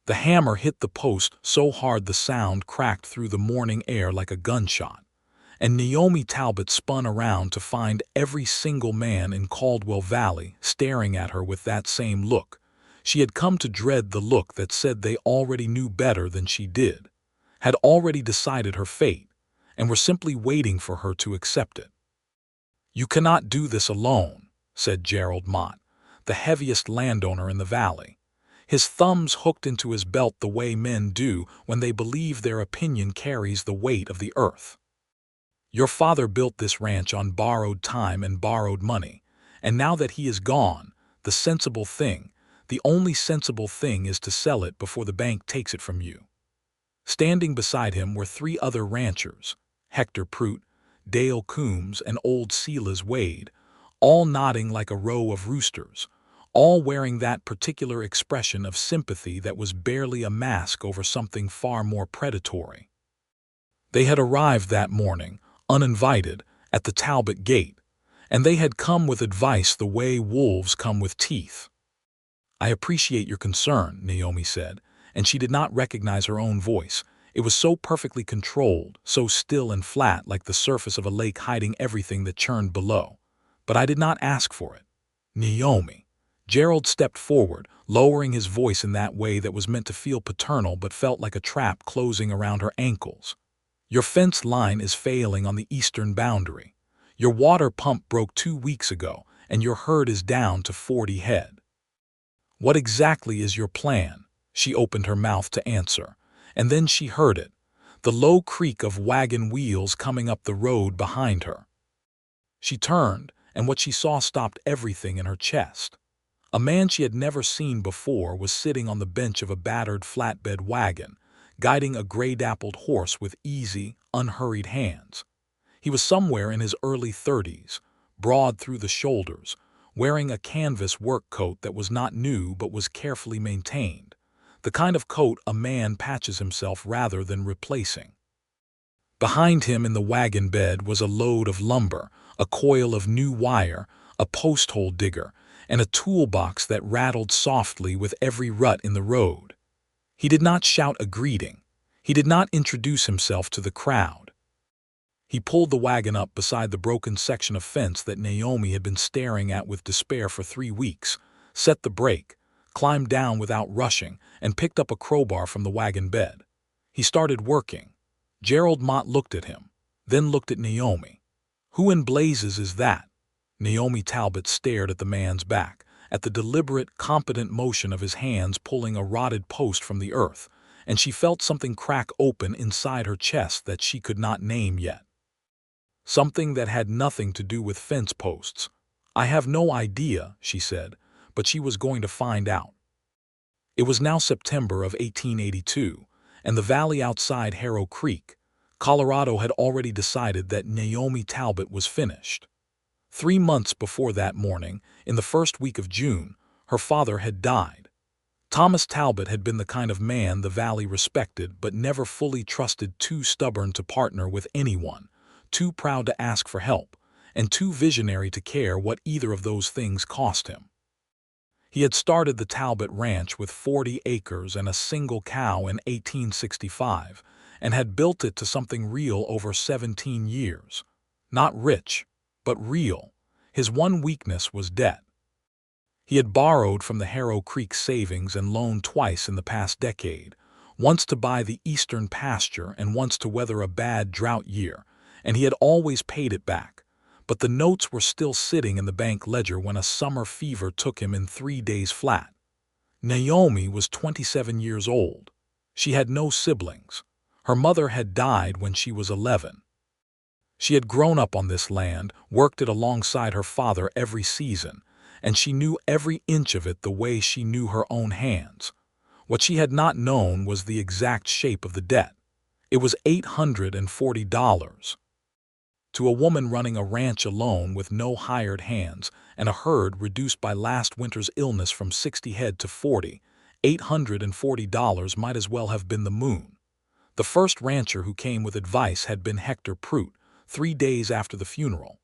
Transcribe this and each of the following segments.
The hammer hit the post so hard the sound cracked through the morning air like a gunshot, and Naomi Talbot spun around to find every single man in Caldwell Valley staring at her with that same look. She had come to dread the look that said they already knew better than she did, had already decided her fate, and were simply waiting for her to accept it. "You cannot do this alone," said Gerald Mott, the heaviest landowner in the valley, his thumbs hooked into his belt the way men do when they believe their opinion carries the weight of the earth. "Your father built this ranch on borrowed time and borrowed money, and now that he is gone, the only sensible thing is to sell it before the bank takes it from you." Standing beside him were three other ranchers, Hector Prout, Dale Coombs, and old Silas Wade, all nodding like a row of roosters, all wearing that particular expression of sympathy that was barely a mask over something far more predatory. They had arrived that morning, uninvited, at the Talbot gate, and they had come with advice the way wolves come with teeth. "I appreciate your concern," Naomi said, and she did not recognize her own voice. It was so perfectly controlled, so still and flat like the surface of a lake hiding everything that churned below. "But I did not ask for it." "Naomi." Gerald stepped forward, lowering his voice in that way that was meant to feel paternal but felt like a trap closing around her ankles. "Your fence line is failing on the eastern boundary. Your water pump broke 2 weeks ago, and your herd is down to 40 head. What exactly is your plan?" She opened her mouth to answer, and then she heard it, the low creak of wagon wheels coming up the road behind her. She turned, and what she saw stopped everything in her chest. A man she had never seen before was sitting on the bench of a battered flatbed wagon, guiding a gray-dappled horse with easy, unhurried hands. He was somewhere in his early 30s, broad through the shoulders, wearing a canvas work coat that was not new but was carefully maintained, the kind of coat a man patches himself rather than replacing. Behind him in the wagon bed was a load of lumber, a coil of new wire, a post-hole digger, and a toolbox that rattled softly with every rut in the road. He did not shout a greeting. He did not introduce himself to the crowd. He pulled the wagon up beside the broken section of fence that Naomi had been staring at with despair for 3 weeks, set the brake, climbed down without rushing, and picked up a crowbar from the wagon bed. He started working. Gerald Mott looked at him, then looked at Naomi. "Who in blazes is that?" Naomi Talbot stared at the man's back, at the deliberate, competent motion of his hands pulling a rotted post from the earth, and she felt something crack open inside her chest that she could not name yet. Something that had nothing to do with fence posts. "I have no idea," she said, but she was going to find out. It was now September of 1882, and the valley outside Harrow Creek, Colorado, had already decided that Naomi Talbot was finished. 3 months before that morning, in the first week of June, her father had died. Thomas Talbot had been the kind of man the valley respected but never fully trusted, too stubborn to partner with anyone, too proud to ask for help, and too visionary to care what either of those things cost him. He had started the Talbot Ranch with 40 acres and a single cow in 1865, and had built it to something real over 17 years. Not rich, but real. His one weakness was debt. He had borrowed from the Harrow Creek savings and loaned twice in the past decade, once to buy the eastern pasture and once to weather a bad drought year, and he had always paid it back. But the notes were still sitting in the bank ledger when a summer fever took him in 3 days flat. Naomi was 27 years old. She had no siblings. Her mother had died when she was 11. She had grown up on this land, worked it alongside her father every season, and she knew every inch of it the way she knew her own hands. What she had not known was the exact shape of the debt. It was $840. To a woman running a ranch alone with no hired hands and a herd reduced by last winter's illness from 60 head to 40, $840 might as well have been the moon. The first rancher who came with advice had been Hector Prout, 3 days after the funeral.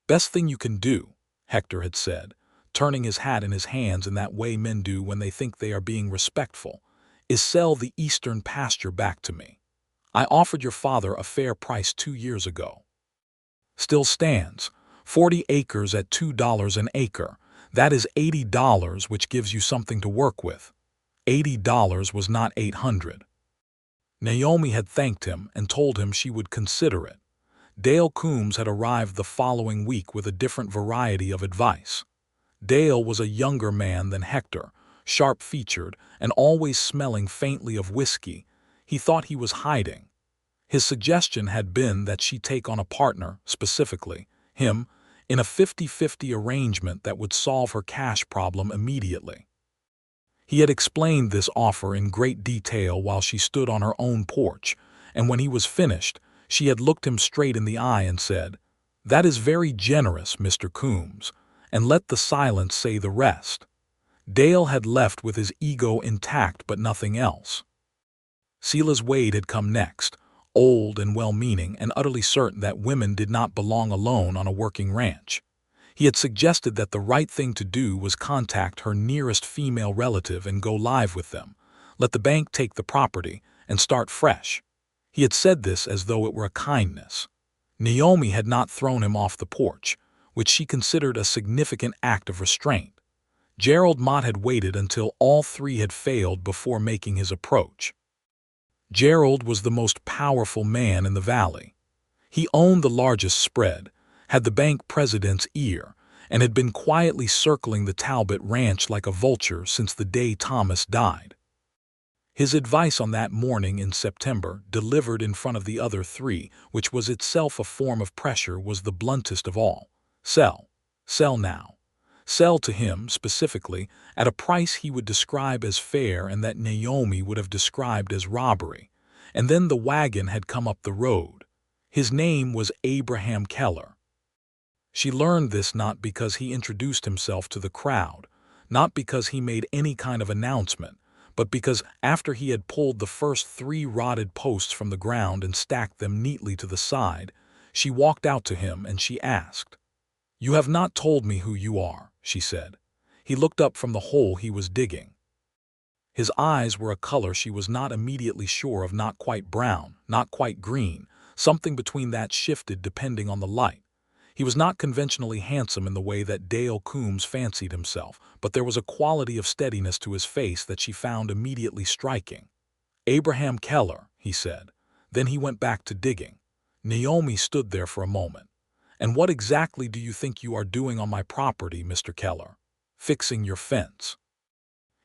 "Best thing you can do," Hector had said, turning his hat in his hands in that way men do when they think they are being respectful, is sell the eastern pasture back to me. I offered your father a fair price 2 years ago. Still stands, 40 acres at $2 an acre. That is $80, which gives you something to work with. $80 was not 800. Naomi had thanked him and told him she would consider it. Dale Coombs had arrived the following week with a different variety of advice. Dale was a younger man than Hector, sharp-featured and always smelling faintly of whiskey. He thought he was hiding. His suggestion had been that she take on a partner, specifically him, in a 50-50 arrangement that would solve her cash problem immediately. He had explained this offer in great detail while she stood on her own porch, and when he was finished, she had looked him straight in the eye and said, "That is very generous, Mr. Coombs, and let the silence say the rest." Dale had left with his ego intact but nothing else. Silas Wade had come next, old and well-meaning and utterly certain that women did not belong alone on a working ranch. He had suggested that the right thing to do was contact her nearest female relative and go live with them, let the bank take the property, and start fresh. He had said this as though it were a kindness. Naomi had not thrown him off the porch, which she considered a significant act of restraint. Gerald Mott had waited until all three had failed before making his approach. Gerald was the most powerful man in the valley. He owned the largest spread, had the bank president's ear, and had been quietly circling the Talbot ranch like a vulture since the day Thomas died. His advice on that morning in September, delivered in front of the other three, which was itself a form of pressure, was the bluntest of all. Sell. Sell now. Sell to him, specifically, at a price he would describe as fair and that Naomi would have described as robbery. And then the wagon had come up the road. His name was Abraham Keller. She learned this not because he introduced himself to the crowd, not because he made any kind of announcement, but because after he had pulled the first 3 rotted posts from the ground and stacked them neatly to the side, she walked out to him and she asked, "You have not told me who you are," she said. He looked up from the hole he was digging. His eyes were a color she was not immediately sure of, not quite brown, not quite green, something between that shifted depending on the light. He was not conventionally handsome in the way that Dale Coombs fancied himself, but there was a quality of steadiness to his face that she found immediately striking. "Abraham Keller," he said. Then he went back to digging. Naomi stood there for a moment. "And what exactly do you think you are doing on my property, Mr. Keller?" "Fixing your fence."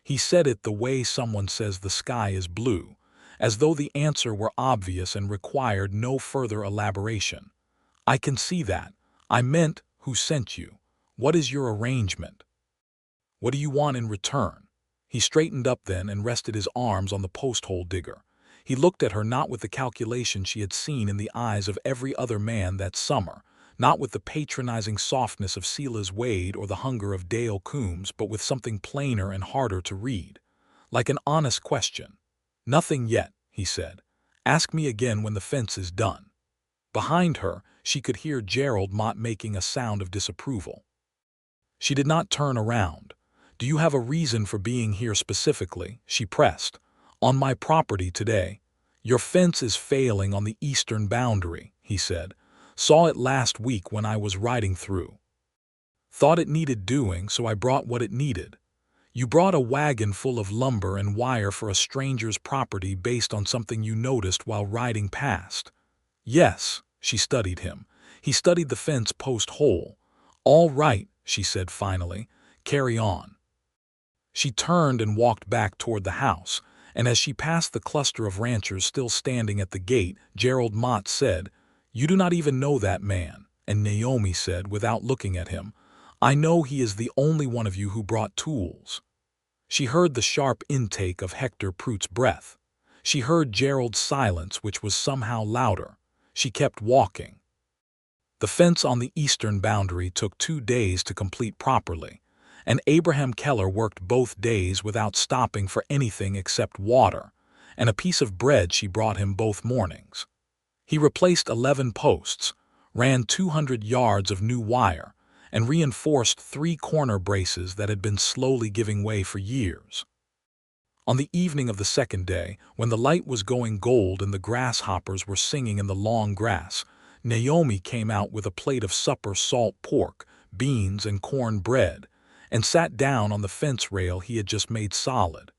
He said it the way someone says the sky is blue, as though the answer were obvious and required no further elaboration. "I can see that. I meant, who sent you? What is your arrangement? What do you want in return?" He straightened up then and rested his arms on the post-hole digger. He looked at her not with the calculation she had seen in the eyes of every other man that summer, not with the patronizing softness of Silas Wade or the hunger of Dale Coombs, but with something plainer and harder to read. Like an honest question. "Nothing yet," he said. "Ask me again when the fence is done." Behind her, she could hear Gerald Mott making a sound of disapproval. She did not turn around. "Do you have a reason for being here specifically?" she pressed. "On my property today." "Your fence is failing on the eastern boundary," he said. "Saw it last week when I was riding through. Thought it needed doing, so I brought what it needed." "You brought a wagon full of lumber and wire for a stranger's property based on something you noticed while riding past?" "Yes." She studied him. He studied the fence post hole. "All right," she said finally. "Carry on." She turned and walked back toward the house, and as she passed the cluster of ranchers still standing at the gate, Gerald Mott said, "You do not even know that man." And Naomi said, without looking at him, "I know he is the only one of you who brought tools." She heard the sharp intake of Hector Pruitt's breath. She heard Gerald's silence, which was somehow louder. She kept walking. The fence on the eastern boundary took 2 days to complete properly, and Abraham Keller worked both days without stopping for anything except water, and a piece of bread she brought him both mornings. He replaced 11 posts, ran 200 yards of new wire, and reinforced 3 corner braces that had been slowly giving way for years. On the evening of the second day, when the light was going gold and the grasshoppers were singing in the long grass, Naomi came out with a plate of supper salt pork, beans, and corn bread, and sat down on the fence rail he had just made solid.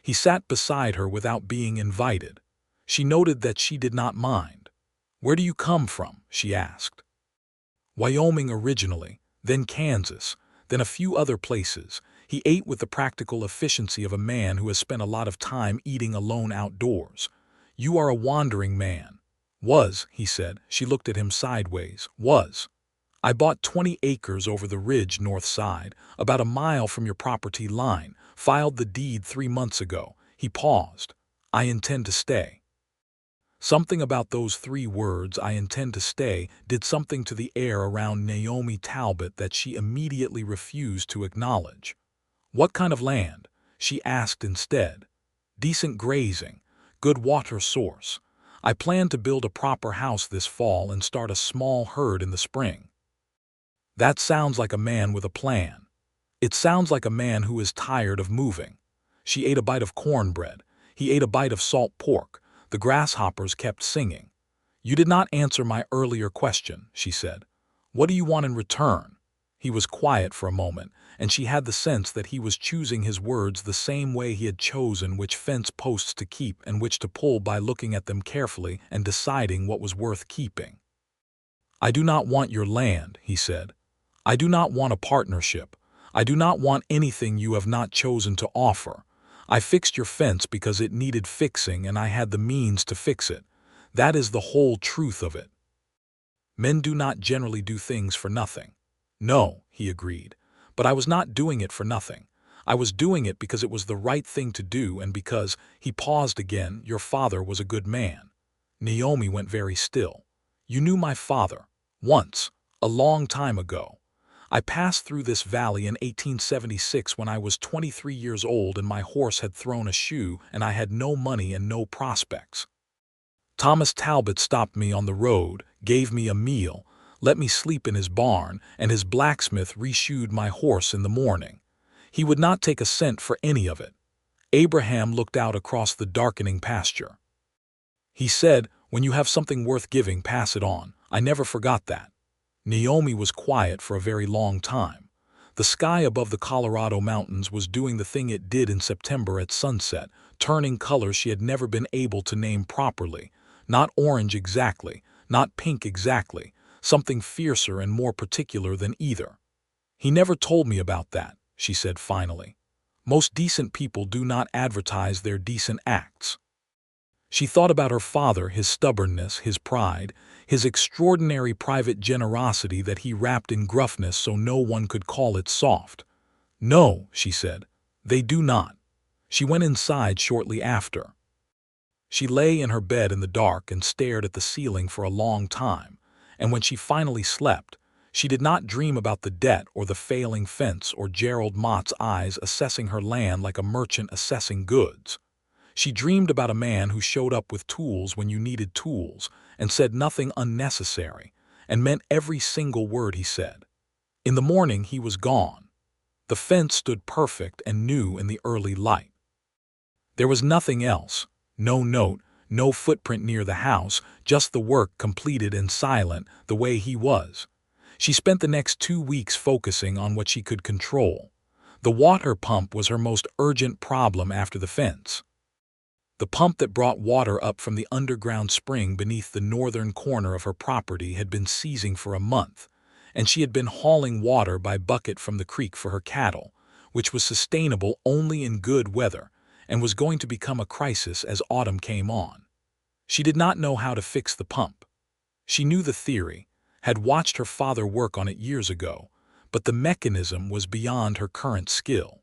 He sat beside her without being invited. She noted that she did not mind. "Where do you come from?" she asked. "Wyoming originally, then Kansas, then a few other places." He ate with the practical efficiency of a man who has spent a lot of time eating alone outdoors. "You are a wandering man." "Was," he said. She looked at him sideways. "Was. I bought 20 acres over the ridge north side, about a mile from your property line, filed the deed 3 months ago." He paused. "I intend to stay." Something about those 3 words, "I intend to stay," did something to the air around Naomi Talbot that she immediately refused to acknowledge. "What kind of land?" she asked instead. "Decent grazing, good water source. I plan to build a proper house this fall and start a small herd in the spring." That sounds like a man with a plan. It sounds like a man who is tired of moving. She ate a bite of cornbread. He ate a bite of salt pork. The grasshoppers kept singing. "You did not answer my earlier question," she said. "What do you want in return?" He was quiet for a moment, and she had the sense that he was choosing his words the same way he had chosen which fence posts to keep and which to pull by looking at them carefully and deciding what was worth keeping. "I do not want your land," he said. "I do not want a partnership. I do not want anything you have not chosen to offer. I fixed your fence because it needed fixing and I had the means to fix it. That is the whole truth of it. Men do not generally do things for nothing." "No," he agreed, "but I was not doing it for nothing. I was doing it because it was the right thing to do and because," he paused again, "your father was a good man." Naomi went very still. "You knew my father. Once. A long time ago. I passed through this valley in 1876 when I was 23 years old and my horse had thrown a shoe and I had no money and no prospects. Thomas Talbot stopped me on the road, gave me a meal, let me sleep in his barn, and his blacksmith reshoed my horse in the morning. He would not take a cent for any of it." Abraham looked out across the darkening pasture. "He said, 'When you have something worth giving, pass it on.' I never forgot that." Naomi was quiet for a very long time. The sky above the Colorado mountains was doing the thing it did in September at sunset, turning colors she had never been able to name properly. Not orange exactly, not pink exactly, something fiercer and more particular than either. "He never told me about that," she said finally. "Most decent people do not advertise their decent acts." She thought about her father, his stubbornness, his pride, his extraordinary private generosity that he wrapped in gruffness so no one could call it soft. "No," she said, "they do not." She went inside shortly after. She lay in her bed in the dark and stared at the ceiling for a long time, and when she finally slept, she did not dream about the debt or the failing fence or Gerald Mott's eyes assessing her land like a merchant assessing goods. She dreamed about a man who showed up with tools when you needed tools and said nothing unnecessary and meant every single word he said. In the morning he was gone. The fence stood perfect and new in the early light. There was nothing else, no note, no footprint near the house, just the work completed and silent the way he was. She spent the next 2 weeks focusing on what she could control. The water pump was her most urgent problem after the fence. The pump that brought water up from the underground spring beneath the northern corner of her property had been seizing for a month, and she had been hauling water by bucket from the creek for her cattle, which was sustainable only in good weather, and was going to become a crisis as autumn came on. She did not know how to fix the pump. She knew the theory, had watched her father work on it years ago, but the mechanism was beyond her current skill.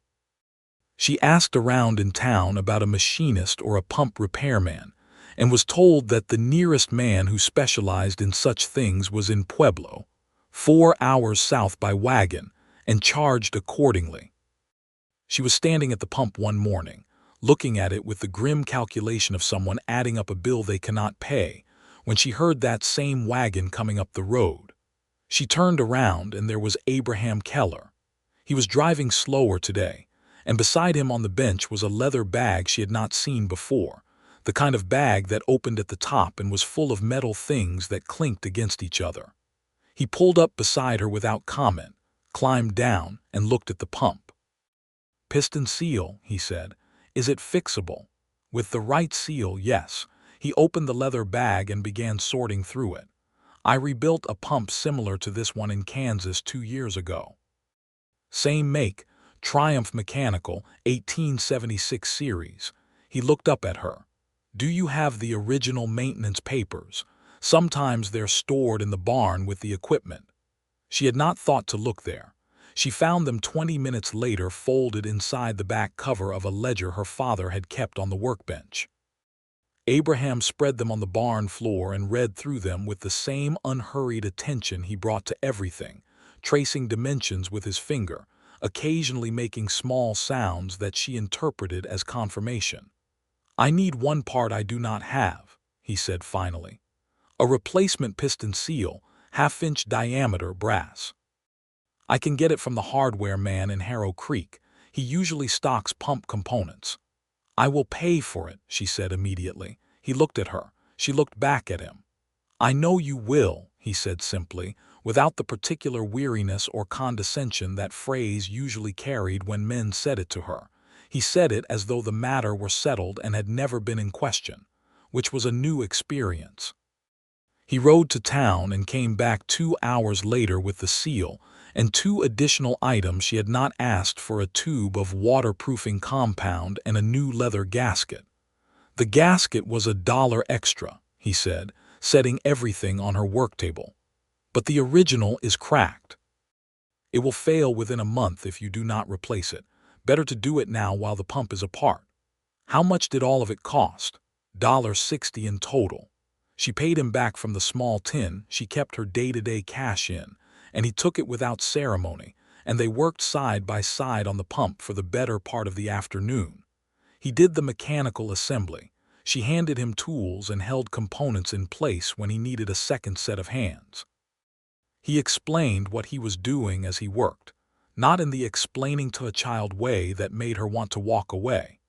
She asked around in town about a machinist or a pump repairman, and was told that the nearest man who specialized in such things was in Pueblo, 4 hours south by wagon, and charged accordingly. She was standing at the pump one morning, looking at it with the grim calculation of someone adding up a bill they cannot pay, when she heard that same wagon coming up the road. She turned around and there was Abraham Keller. He was driving slower today, and beside him on the bench was a leather bag she had not seen before, the kind of bag that opened at the top and was full of metal things that clinked against each other. He pulled up beside her without comment, climbed down, and looked at the pump. "Piston seal," he said. "Is it fixable?" "With the right seal, yes." He opened the leather bag and began sorting through it. "I rebuilt a pump similar to this one in Kansas 2 years ago. Same make, Triumph Mechanical, 1876 series." He looked up at her. "Do you have the original maintenance papers? Sometimes they're stored in the barn with the equipment." She had not thought to look there. She found them 20 minutes later folded inside the back cover of a ledger her father had kept on the workbench. Abraham spread them on the barn floor and read through them with the same unhurried attention he brought to everything, tracing dimensions with his finger, occasionally making small sounds that she interpreted as confirmation. "I need one part I do not have," he said finally. "A replacement piston seal, 1/2-inch diameter brass. I can get it from the hardware man in Harrow Creek. He usually stocks pump components." "I will pay for it," she said immediately. He looked at her. She looked back at him. "I know you will," he said simply, without the particular weariness or condescension that phrase usually carried when men said it to her. He said it as though the matter were settled and had never been in question, which was a new experience. He rode to town and came back 2 hours later with the seal and 2 additional items she had not asked for: a tube of waterproofing compound and a new leather gasket. "The gasket was $1 extra," he said, setting everything on her work table. "But the original is cracked. It will fail within a month if you do not replace it. Better to do it now while the pump is apart." "How much did all of it cost?" $1.60 in total. She paid him back from the small tin she kept her day-to-day cash in, and he took it without ceremony, and they worked side by side on the pump for the better part of the afternoon. He did the mechanical assembly. She handed him tools and held components in place when he needed a second set of hands. He explained what he was doing as he worked, not in the explaining to a child way that made her want to walk away,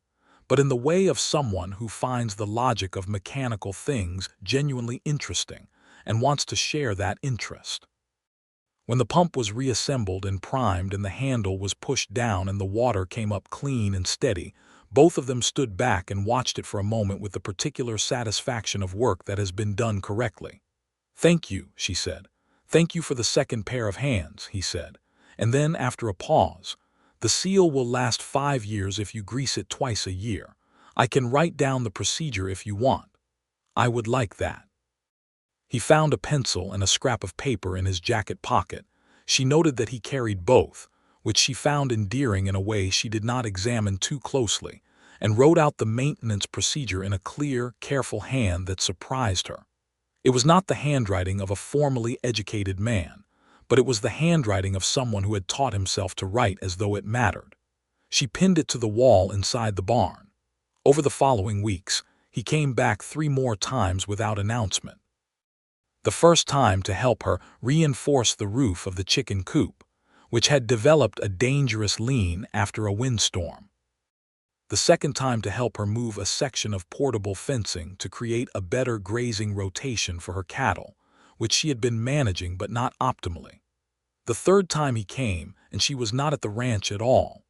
but in the way of someone who finds the logic of mechanical things genuinely interesting and wants to share that interest. When the pump was reassembled and primed and the handle was pushed down and the water came up clean and steady, both of them stood back and watched it for a moment with the particular satisfaction of work that has been done correctly. "Thank you," she said. "Thank you for the second pair of hands," he said. And then, after a pause, "The seal will last 5 years if you grease it twice a year. I can write down the procedure if you want." "I would like that." He found a pencil and a scrap of paper in his jacket pocket. She noted that he carried both, which she found endearing in a way she did not examine too closely, and wrote out the maintenance procedure in a clear, careful hand that surprised her. It was not the handwriting of a formally educated man, but it was the handwriting of someone who had taught himself to write as though it mattered. She pinned it to the wall inside the barn. Over the following weeks, he came back 3 more times without announcement. The first time to help her reinforce the roof of the chicken coop, which had developed a dangerous lean after a windstorm. The second time to help her move a section of portable fencing to create a better grazing rotation for her cattle, which she had been managing but not optimally. The third time he came, and she was not at the ranch at all.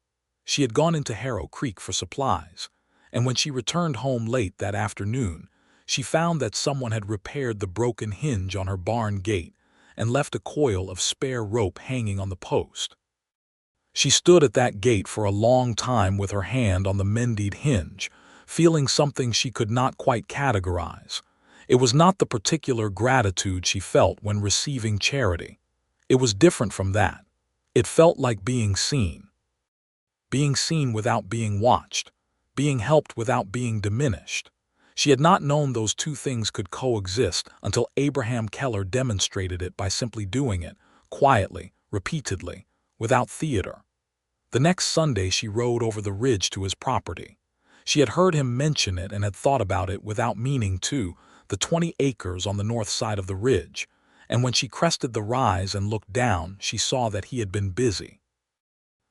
She had gone into Harrow Creek for supplies, and when she returned home late that afternoon, she found that someone had repaired the broken hinge on her barn gate and left a coil of spare rope hanging on the post. She stood at that gate for a long time with her hand on the mended hinge, feeling something she could not quite categorize. It was not the particular gratitude she felt when receiving charity. It was different from that. It felt like being seen. Being seen without being watched. Being helped without being diminished. She had not known those two things could coexist until Abraham Keller demonstrated it by simply doing it, quietly, repeatedly, without theater. The next Sunday she rode over the ridge to his property. She had heard him mention it and had thought about it without meaning to, the 20 acres on the north side of the ridge, and when she crested the rise and looked down, she saw that he had been busy.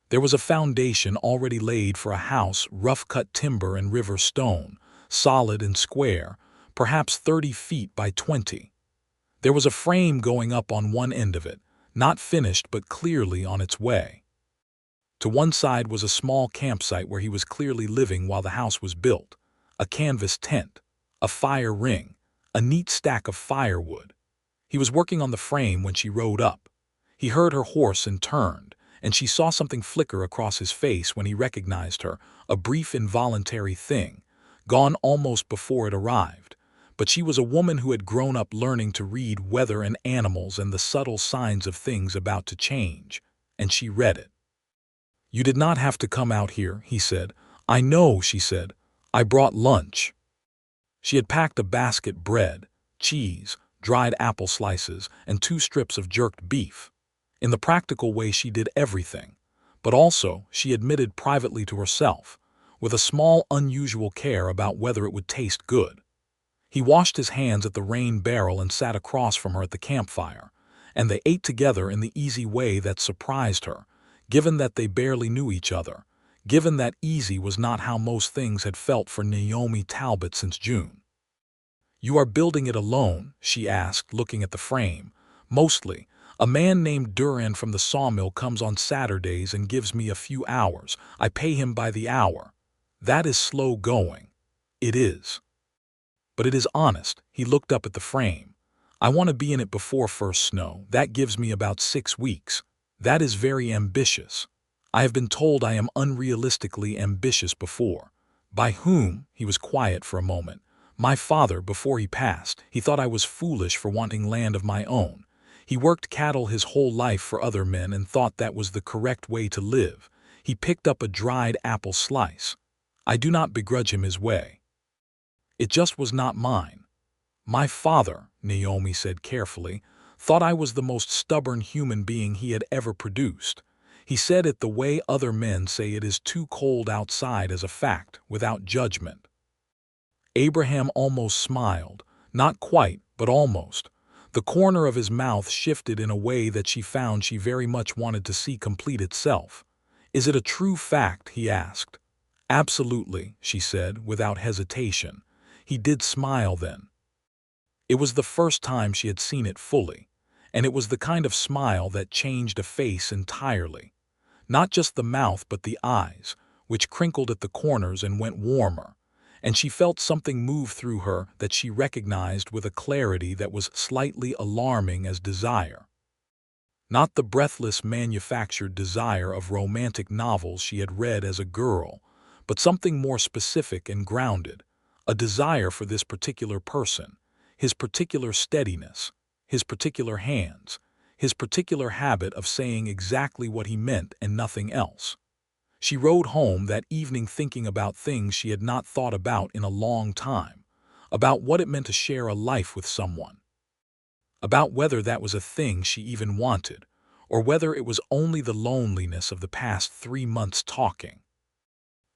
There was a foundation already laid for a house, rough-cut timber and river stone, solid and square, perhaps 30 feet by 20. There was a frame going up on one end of it, not finished but clearly on its way. To one side was a small campsite where he was clearly living while the house was built, a canvas tent, a fire ring, a neat stack of firewood. He was working on the frame when she rode up. He heard her horse and turned, and she saw something flicker across his face when he recognized her, a brief involuntary thing, gone almost before it arrived. But she was a woman who had grown up learning to read weather and animals and the subtle signs of things about to change, and she read it. "You did not have to come out here," he said. "I know," she said. "I brought lunch." She had packed a basket: bread, cheese, dried apple slices, and 2 strips of jerked beef. In the practical way she did everything, but also, she admitted privately to herself, with a small unusual care about whether it would taste good. He washed his hands at the rain barrel and sat across from her at the campfire, and they ate together in the easy way that surprised her, given that they barely knew each other, given that easy was not how most things had felt for Naomi Talbot since June. "You are building it alone?" she asked, looking at the frame. "Mostly. A man named Duran from the sawmill comes on Saturdays and gives me a few hours. I pay him by the hour. That is slow going." "It is. But it is honest." He looked up at the frame. "I want to be in it before first snow. That gives me about 6 weeks. That is very ambitious. I have been told I am unrealistically ambitious before." "By whom?" He was quiet for a moment. "My father, before he passed. He thought I was foolish for wanting land of my own. He worked cattle his whole life for other men and thought that was the correct way to live." He picked up a dried apple slice. "I do not begrudge him his way. It just was not mine. My father," Naomi said carefully, "thought I was the most stubborn human being he had ever produced. He said it the way other men say it is too cold outside as a fact, without judgment." Abraham almost smiled, not quite, but almost. The corner of his mouth shifted in a way that she found she very much wanted to see complete itself. "Is it a true fact?" he asked. "Absolutely," she said, without hesitation. He did smile then. It was the first time she had seen it fully, and it was the kind of smile that changed a face entirely. Not just the mouth but the eyes, which crinkled at the corners and went warmer, and she felt something move through her that she recognized with a clarity that was slightly alarming as desire. Not the breathless manufactured desire of romantic novels she had read as a girl, but something more specific and grounded, a desire for this particular person, his particular steadiness, his particular hands, his particular habit of saying exactly what he meant and nothing else. She rode home that evening thinking about things she had not thought about in a long time, about what it meant to share a life with someone, about whether that was a thing she even wanted, or whether it was only the loneliness of the past 3 months talking.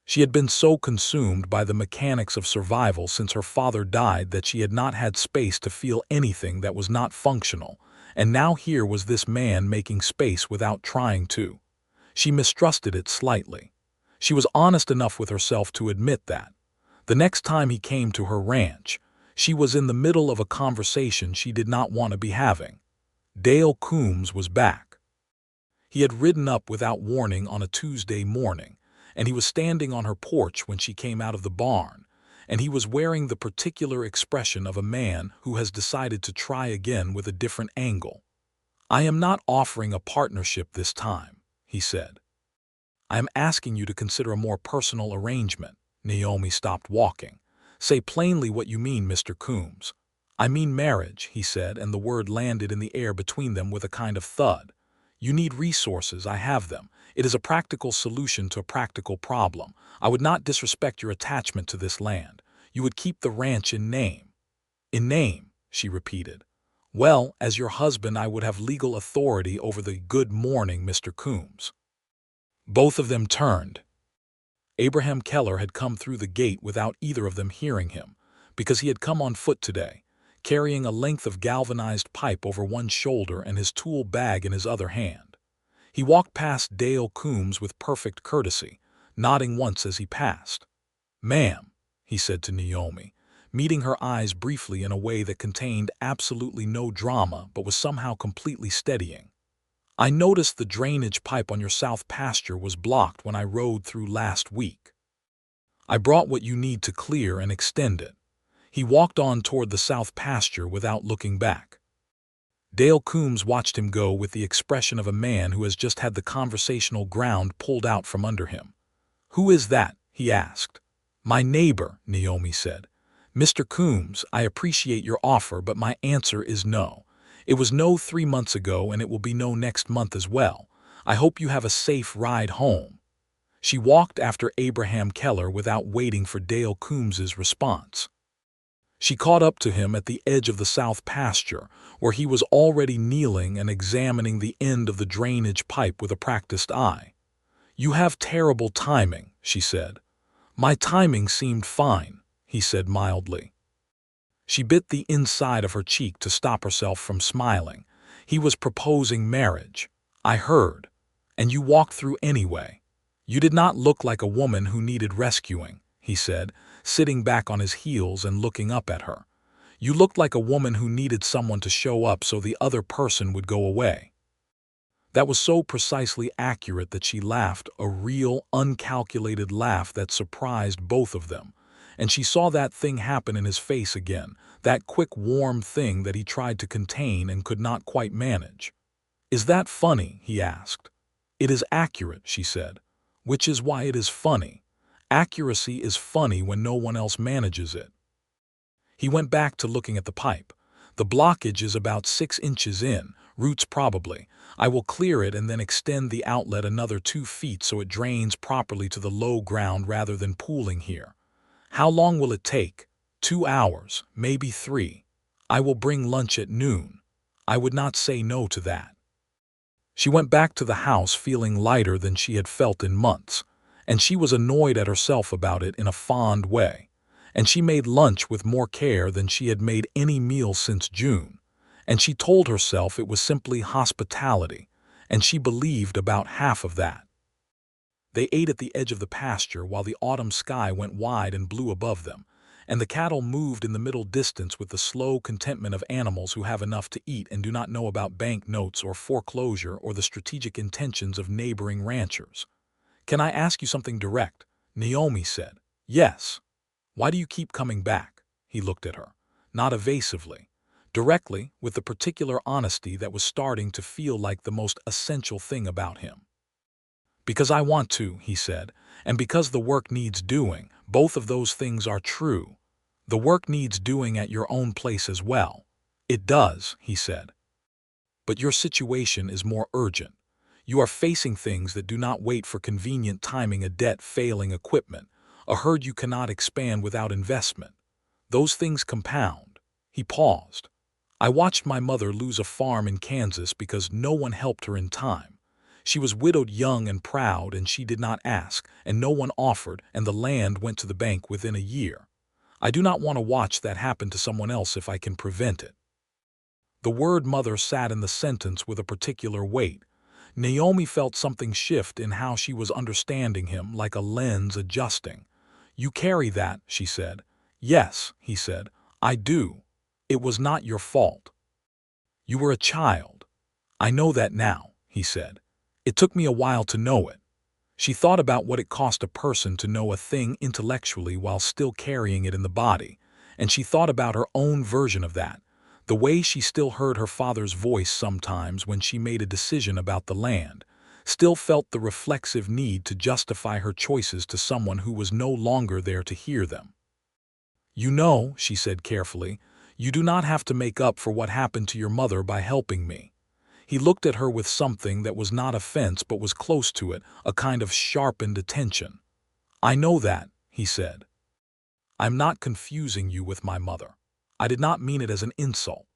She had been so consumed by the mechanics of survival since her father died that she had not had space to feel anything that was not functional, and now here was this man making space without trying to. She mistrusted it slightly. She was honest enough with herself to admit that. The next time he came to her ranch, she was in the middle of a conversation she did not want to be having. Dale Coombs was back. He had ridden up without warning on a Tuesday morning, and he was standing on her porch when she came out of the barn, and he was wearing the particular expression of a man who has decided to try again with a different angle. "I am not offering a partnership this time," he said. "I am asking you to consider a more personal arrangement." Naomi stopped walking. "Say plainly what you mean, Mr. Coombs." "I mean marriage," he said, and the word landed in the air between them with a kind of thud. "You need resources. I have them. It is a practical solution to a practical problem. I would not disrespect your attachment to this land. You would keep the ranch in name." "In name," she repeated. "Well, as your husband I would have legal authority over the good morning, Mr. Coombs." Both of them turned. Abraham Keller had come through the gate without either of them hearing him, because he had come on foot today, carrying a length of galvanized pipe over one shoulder and his tool bag in his other hand. He walked past Dale Coombs with perfect courtesy, nodding once as he passed. "Ma'am," he said to Naomi, meeting her eyes briefly in a way that contained absolutely no drama but was somehow completely steadying. "I noticed the drainage pipe on your south pasture was blocked when I rode through last week. I brought what you need to clear and extend it." He walked on toward the south pasture without looking back. Dale Coombs watched him go with the expression of a man who has just had the conversational ground pulled out from under him. "Who is that?" he asked. "My neighbor," Naomi said. "Mr. Coombs, I appreciate your offer, but my answer is no. It was no 3 months ago, and it will be no next month as well. I hope you have a safe ride home." She walked after Abraham Keller without waiting for Dale Coombs's response. She caught up to him at the edge of the south pasture, where he was already kneeling and examining the end of the drainage pipe with a practiced eye. "You have terrible timing," she said. "My timing seemed fine," he said mildly. She bit the inside of her cheek to stop herself from smiling. "He was proposing marriage. I heard. And you walked through anyway. You did not look like a woman who needed rescuing," he said, sitting back on his heels and looking up at her. "You looked like a woman who needed someone to show up so the other person would go away." That was so precisely accurate that she laughed, a real, uncalculated laugh that surprised both of them. And she saw that thing happen in his face again, that quick, warm thing that he tried to contain and could not quite manage. "Is that funny?" he asked. "It is accurate," she said, "which is why it is funny. Accuracy is funny when no one else manages it." He went back to looking at the pipe. "The blockage is about 6 inches in, roots probably. I will clear it and then extend the outlet another 2 feet so it drains properly to the low ground rather than pooling here. How long will it take? 2 hours, maybe 3. I will bring lunch at noon. I would not say no to that." She went back to the house feeling lighter than she had felt in months, and she was annoyed at herself about it in a fond way. And she made lunch with more care than she had made any meal since June, and she told herself it was simply hospitality, and she believed about half of that. They ate at the edge of the pasture while the autumn sky went wide and blue above them, and the cattle moved in the middle distance with the slow contentment of animals who have enough to eat and do not know about bank notes or foreclosure or the strategic intentions of neighboring ranchers. "Can I ask you something direct?" Naomi said. "Yes." "Why do you keep coming back?" He looked at her, not evasively, directly, with the particular honesty that was starting to feel like the most essential thing about him. "Because I want to," he said, "and because the work needs doing. Both of those things are true. The work needs doing at your own place as well." "It does," he said. "But your situation is more urgent. You are facing things that do not wait for convenient timing: a debt, failing equipment, a herd you cannot expand without investment. Those things compound." He paused. "I watched my mother lose a farm in Kansas because no one helped her in time. She was widowed young and proud, and she did not ask, and no one offered, and the land went to the bank within a year. I do not want to watch that happen to someone else if I can prevent it." The word mother sat in the sentence with a particular weight. Naomi felt something shift in how she was understanding him, like a lens adjusting. "You carry that," she said. "Yes," he said, "I do. It was not your fault. You were a child." "I know that now," he said. "It took me a while to know it." She thought about what it cost a person to know a thing intellectually while still carrying it in the body, and she thought about her own version of that, the way she still heard her father's voice sometimes when she made a decision about the land, still felt the reflexive need to justify her choices to someone who was no longer there to hear them. "You know," she said carefully, "you do not have to make up for what happened to your mother by helping me." He looked at her with something that was not offense but was close to it, a kind of sharpened attention. "I know that," he said. "I'm not confusing you with my mother. I did not mean it as an insult.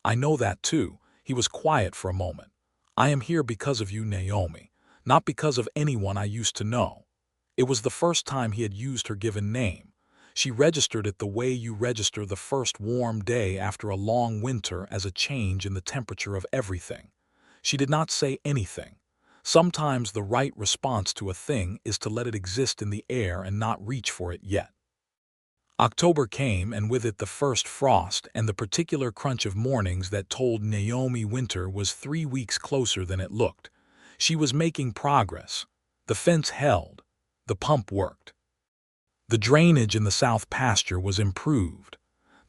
I know that too." He was quiet for a moment. "I am here because of you, Naomi, not because of anyone I used to know." It was the first time he had used her given name. She registered it the way you register the first warm day after a long winter as a change in the temperature of everything. She did not say anything. Sometimes the right response to a thing is to let it exist in the air and not reach for it yet. October came, and with it the first frost and the particular crunch of mornings that told Naomi winter was 3 weeks closer than it looked. She was making progress. The fence held. The pump worked. The drainage in the south pasture was improved.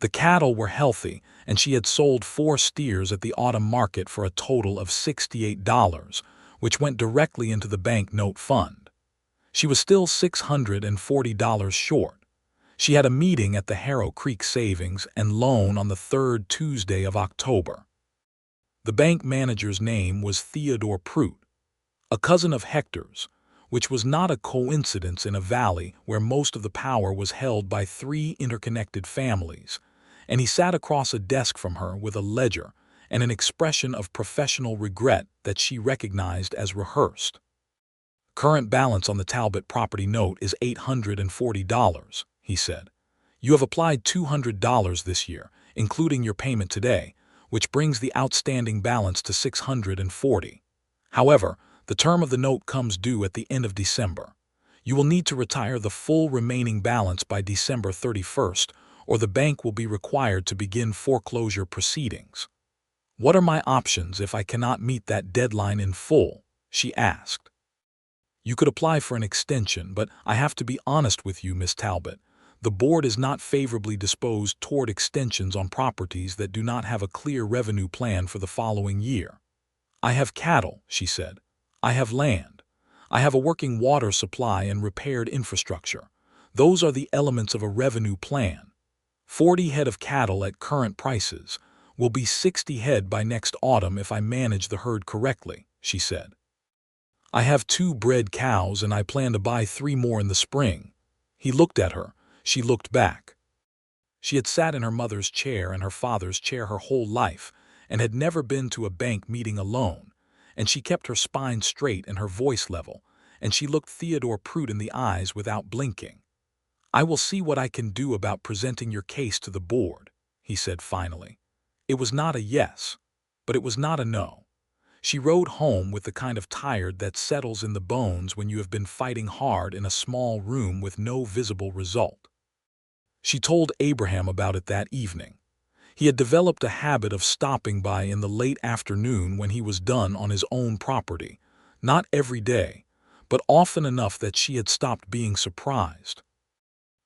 The cattle were healthy, and she had sold 4 steers at the autumn market for a total of $68, which went directly into the bank note fund. She was still $640 short. She had a meeting at the Harrow Creek Savings and Loan on the 3rd Tuesday of October. The bank manager's name was Theodore Prout, a cousin of Hector's, which was not a coincidence in a valley where most of the power was held by 3 interconnected families, and he sat across a desk from her with a ledger and an expression of professional regret that she recognized as rehearsed. "Current balance on the Talbot property note is $840, he said. "You have applied $200 this year, including your payment today, which brings the outstanding balance to $640. However, the term of the note comes due at the end of December. You will need to retire the full remaining balance by December 31st, or the bank will be required to begin foreclosure proceedings." "What are my options if I cannot meet that deadline in full?" she asked. "You could apply for an extension, but I have to be honest with you, Miss Talbot. The board is not favorably disposed toward extensions on properties that do not have a clear revenue plan for the following year." "I have cattle," she said. "I have land. I have a working water supply and repaired infrastructure. Those are the elements of a revenue plan. 40 head of cattle at current prices will be 60 head by next autumn if I manage the herd correctly," she said. "I have 2 bred cows and I plan to buy 3 more in the spring." He looked at her. She looked back. She had sat in her mother's chair and her father's chair her whole life and had never been to a bank meeting alone, and she kept her spine straight and her voice level, and she looked Theodore Prout in the eyes without blinking. "I will see what I can do about presenting your case to the board," he said finally. It was not a yes, but it was not a no. She rode home with the kind of tired that settles in the bones when you have been fighting hard in a small room with no visible result. She told Abraham about it that evening. He had developed a habit of stopping by in the late afternoon when he was done on his own property, not every day, but often enough that she had stopped being surprised.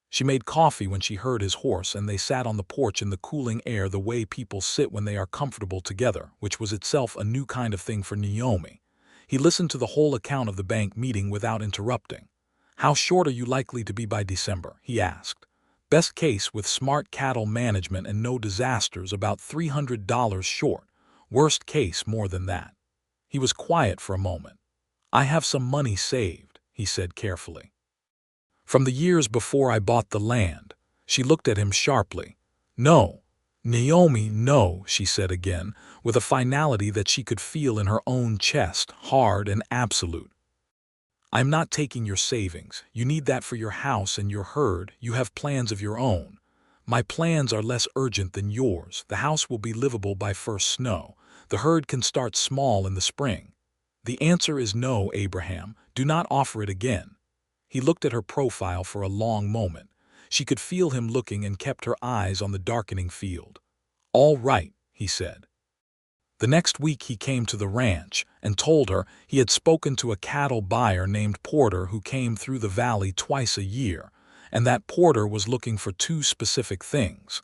She made coffee when she heard his horse, and they sat on the porch in the cooling air the way people sit when they are comfortable together, which was itself a new kind of thing for Naomi. He listened to the whole account of the bank meeting without interrupting. "How short are you likely to be by December?" he asked. "Best case with smart cattle management and no disasters, about $300 short. Worst case, more than that." He was quiet for a moment. "I have some money saved," he said carefully. "From the years before I bought the land." She looked at him sharply. "No, Naomi, no," she said again, with a finality that she could feel in her own chest, hard and absolute. "I'm not taking your savings. You need that for your house and your herd. You have plans of your own. My plans are less urgent than yours. The house will be livable by first snow. The herd can start small in the spring." "The answer is no, Abraham. Do not offer it again." He looked at her profile for a long moment. She could feel him looking and kept her eyes on the darkening field. "All right," he said. The next week he came to the ranch and told her he had spoken to a cattle buyer named Porter who came through the valley twice a year, and that Porter was looking for 2 specific things: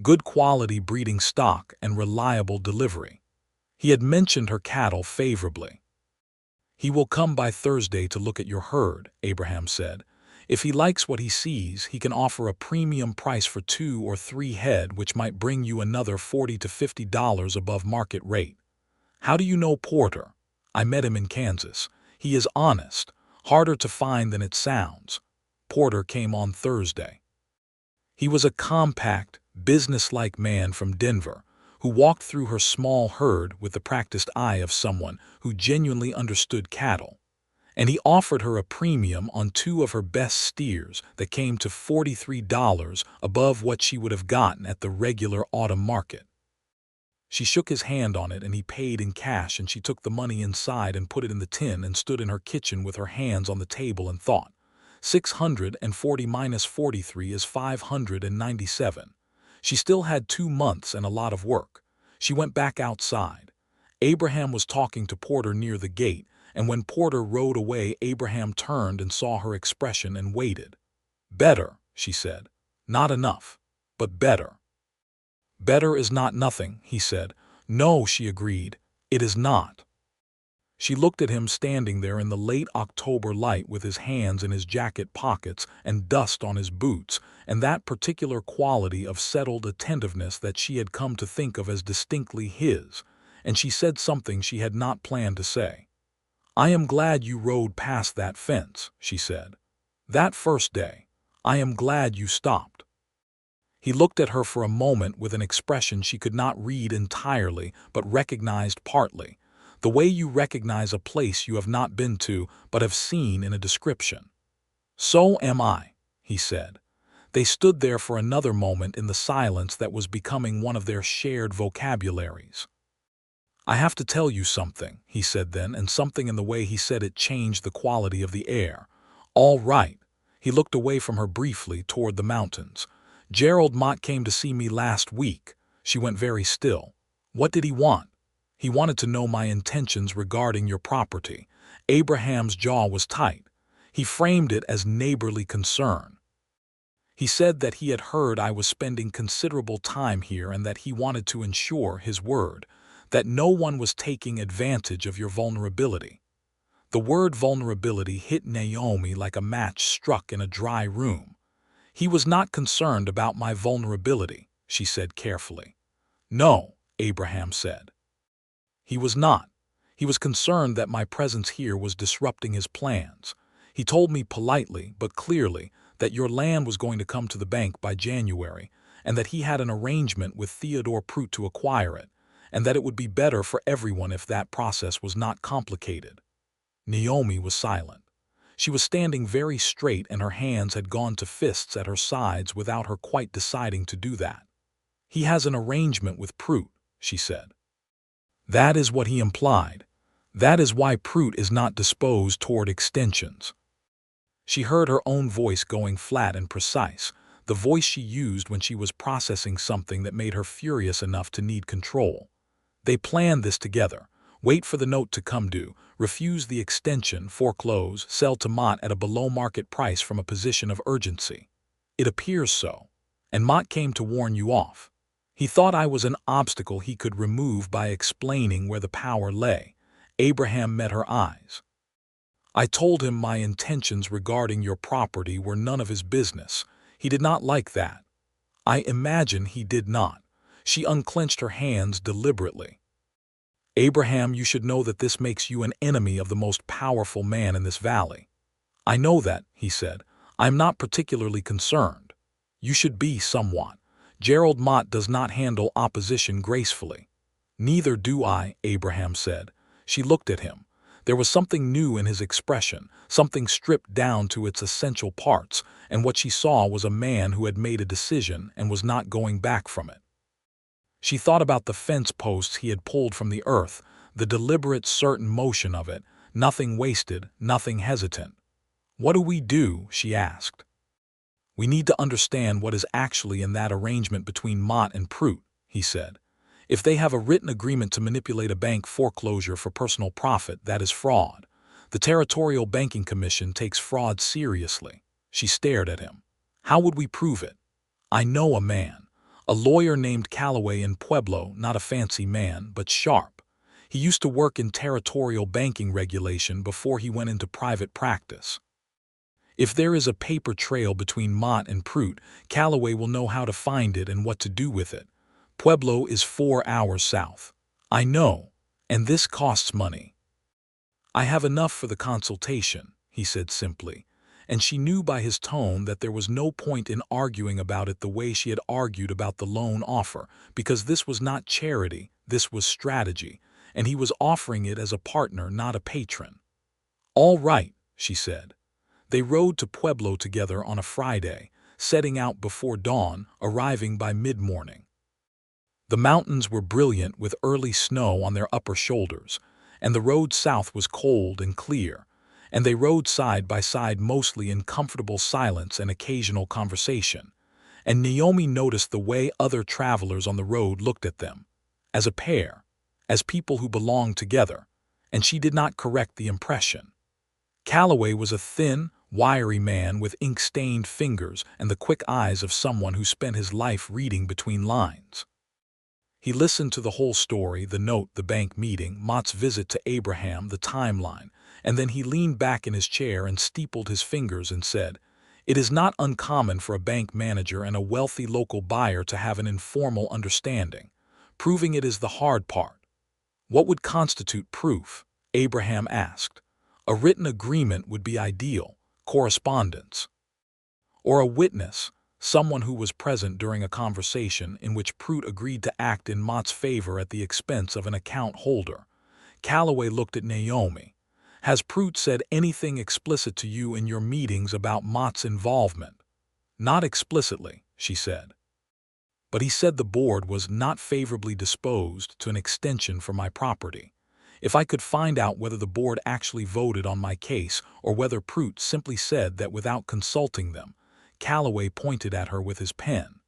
good quality breeding stock and reliable delivery. He had mentioned her cattle favorably. "He will come by Thursday to look at your herd," Abraham said. "If he likes what he sees, he can offer a premium price for 2 or 3 head, which might bring you another $40 to $50 above market rate." "How do you know Porter?" "I met him in Kansas. He is honest, harder to find than it sounds." Porter came on Thursday. He was a compact, businesslike man from Denver, who walked through her small herd with the practiced eye of someone who genuinely understood cattle, and he offered her a premium on 2 of her best steers that came to $43 above what she would have gotten at the regular autumn market. She shook his hand on it and he paid in cash, and she took the money inside and put it in the tin and stood in her kitchen with her hands on the table and thought. 640 minus 43 is 597. She still had 2 months and a lot of work. She went back outside. Abraham was talking to Porter near the gate, and when Porter rode away, Abraham turned and saw her expression and waited. "Better," she said. "Not enough, but better." "Better is not nothing," he said. "No," she agreed, "it is not." She looked at him standing there in the late October light with his hands in his jacket pockets and dust on his boots, and that particular quality of settled attentiveness that she had come to think of as distinctly his, and she said something she had not planned to say. "I am glad you rode past that fence," she said. "That first day. I am glad you stopped." He looked at her for a moment with an expression she could not read entirely but recognized partly, the way you recognize a place you have not been to but have seen in a description. "So am I," he said. They stood there for another moment in the silence that was becoming one of their shared vocabularies. "I have to tell you something," he said then, and something in the way he said it changed the quality of the air. "All right." He looked away from her briefly toward the mountains. "Gerald Mott came to see me last week." She went very still. "What did he want?" "He wanted to know my intentions regarding your property." Abraham's jaw was tight. He framed it as neighborly concern. "He said that he had heard I was spending considerable time here and that he wanted to ensure his word, that no one was taking advantage of your vulnerability." The word vulnerability hit Naomi like a match struck in a dry room. "He was not concerned about my vulnerability," she said carefully. "No," Abraham said. "He was not. He was concerned that my presence here was disrupting his plans. He told me politely but clearly that your land was going to come to the bank by January, and that he had an arrangement with Theodore Prout to acquire it, and that it would be better for everyone if that process was not complicated." Naomi was silent. She was standing very straight and her hands had gone to fists at her sides without her quite deciding to do that. "He has an arrangement with Prout," she said. "That is what he implied. That is why Prout is not disposed toward extensions." She heard her own voice going flat and precise, the voice she used when she was processing something that made her furious enough to need control. "They planned this together. Wait for the note to come due, refuse the extension, foreclose, sell to Mott at a below-market price from a position of urgency. It appears so. And Mott came to warn you off. He thought I was an obstacle he could remove by explaining where the power lay." Abraham met her eyes. "I told him my intentions regarding your property were none of his business. He did not like that." "I imagine he did not." She unclenched her hands deliberately. "Abraham, you should know that this makes you an enemy of the most powerful man in this valley." "I know that," he said. "I am not particularly concerned." "You should be somewhat. Gerald Mott does not handle opposition gracefully." "Neither do I," Abraham said. She looked at him. There was something new in his expression, something stripped down to its essential parts, and what she saw was a man who had made a decision and was not going back from it. She thought about the fence posts he had pulled from the earth, the deliberate, certain motion of it, nothing wasted, nothing hesitant. "What do we do?" she asked. "We need to understand what is actually in that arrangement between Mott and Prout," he said. "If they have a written agreement to manipulate a bank foreclosure for personal profit, that is fraud. The Territorial Banking Commission takes fraud seriously." She stared at him. "How would we prove it?" "I know a man. A lawyer named Calloway in Pueblo, not a fancy man, but sharp. He used to work in territorial banking regulation before he went into private practice. If there is a paper trail between Mott and Prout, Calloway will know how to find it and what to do with it. Pueblo is 4 hours south." "I know, and this costs money." "I have enough for the consultation," he said simply, and she knew by his tone that there was no point in arguing about it the way she had argued about the loan offer, because this was not charity, this was strategy, and he was offering it as a partner, not a patron. "All right," she said. They rode to Pueblo together on a Friday, setting out before dawn, arriving by mid-morning. The mountains were brilliant with early snow on their upper shoulders, and the road south was cold and clear, and they rode side by side mostly in comfortable silence and occasional conversation. And Naomi noticed the way other travelers on the road looked at them, as a pair, as people who belonged together, and she did not correct the impression. Calloway was a thin, wiry man with ink-stained fingers and the quick eyes of someone who spent his life reading between lines. He listened to the whole story, the note, the bank meeting, Mott's visit to Abraham, the timeline, and then he leaned back in his chair and steepled his fingers and said, "It is not uncommon for a bank manager and a wealthy local buyer to have an informal understanding. Proving it is the hard part." "What would constitute proof?" Abraham asked. "A written agreement would be ideal, correspondence. Or a witness, someone who was present during a conversation in which Prout agreed to act in Mott's favor at the expense of an account holder." Calloway looked at Naomi. "Has Prout said anything explicit to you in your meetings about Mott's involvement?" "Not explicitly," she said. "But he said the board was not favorably disposed to an extension for my property. If I could find out whether the board actually voted on my case or whether Prout simply said that without consulting them." Calloway pointed at her with his pen.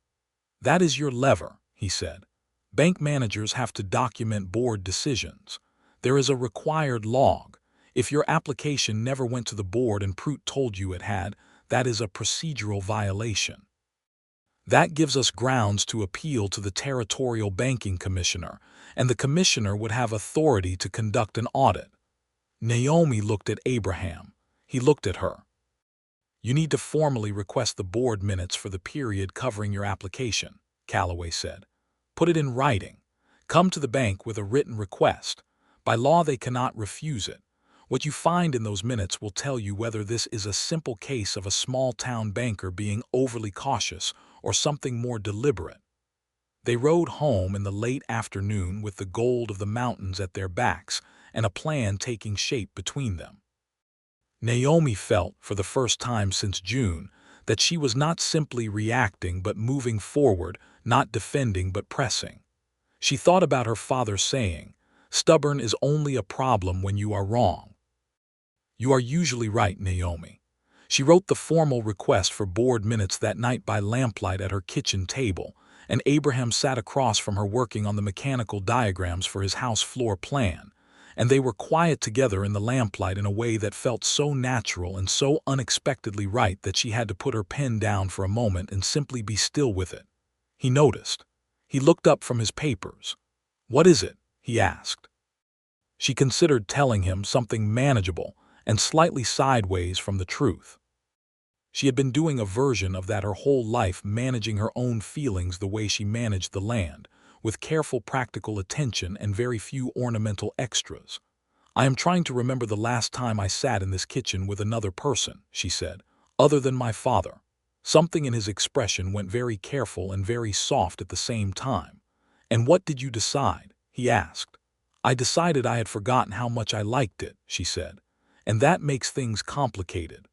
"That is your lever," he said. "Bank managers have to document board decisions. There is a required log. If your application never went to the board and Prout told you it had, that is a procedural violation. That gives us grounds to appeal to the Territorial Banking Commissioner, and the Commissioner would have authority to conduct an audit." Naomi looked at Abraham. He looked at her. "You need to formally request the board minutes for the period covering your application," Calloway said. "Put it in writing. Come to the bank with a written request. By law they cannot refuse it. What you find in those minutes will tell you whether this is a simple case of a small-town banker being overly cautious or something more deliberate." They rode home in the late afternoon with the gold of the mountains at their backs and a plan taking shape between them. Naomi felt, for the first time since June, that she was not simply reacting but moving forward, not defending but pressing. She thought about her father's saying, "Stubborn is only a problem when you are wrong." "You are usually right, Naomi." She wrote the formal request for board minutes that night by lamplight at her kitchen table, and Abraham sat across from her working on the mechanical diagrams for his house floor plan, and they were quiet together in the lamplight in a way that felt so natural and so unexpectedly right that she had to put her pen down for a moment and simply be still with it. He noticed. He looked up from his papers. "What is it?" he asked. She considered telling him something manageable and slightly sideways from the truth. She had been doing a version of that her whole life, managing her own feelings the way she managed the land, with careful practical attention and very few ornamental extras. "I am trying to remember the last time I sat in this kitchen with another person," she said, "other than my father." Something in his expression went very careful and very soft at the same time. "And what did you decide?" he asked. "I decided I had forgotten how much I liked it," she said. "And that makes things complicated."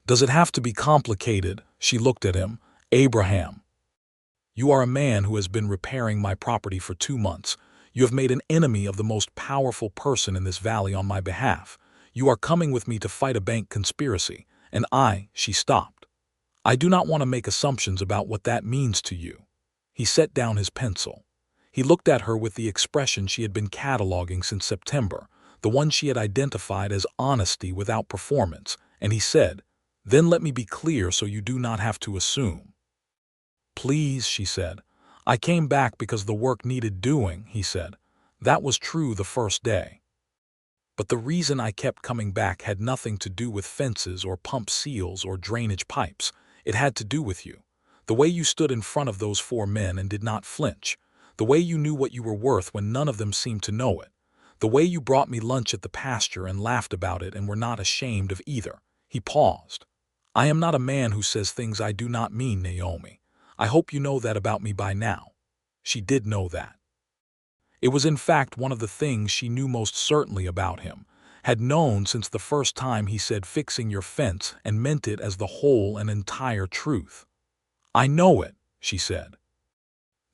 "Does it have to be complicated?" She looked at him. "Abraham, you are a man who has been repairing my property for 2 months. You have made an enemy of the most powerful person in this valley on my behalf. You are coming with me to fight a bank conspiracy, and she stopped. "I do not want to make assumptions about what that means to you." He set down his pencil. He looked at her with the expression she had been cataloging since September, the one she had identified as honesty without performance, and he said, "Then let me be clear so you do not have to assume." "Please," she said. "I came back because the work needed doing," he said. "That was true the first day. But the reason I kept coming back had nothing to do with fences or pump seals or drainage pipes. It had to do with you. The way you stood in front of those 4 men and did not flinch. The way you knew what you were worth when none of them seemed to know it. The way you brought me lunch at the pasture and laughed about it and were not ashamed of either." He paused. "I am not a man who says things I do not mean, Naomi. I hope you know that about me by now." She did know that. It was in fact one of the things she knew most certainly about him, had known since the first time he said fixing your fence and meant it as the whole and entire truth. "I know it," she said.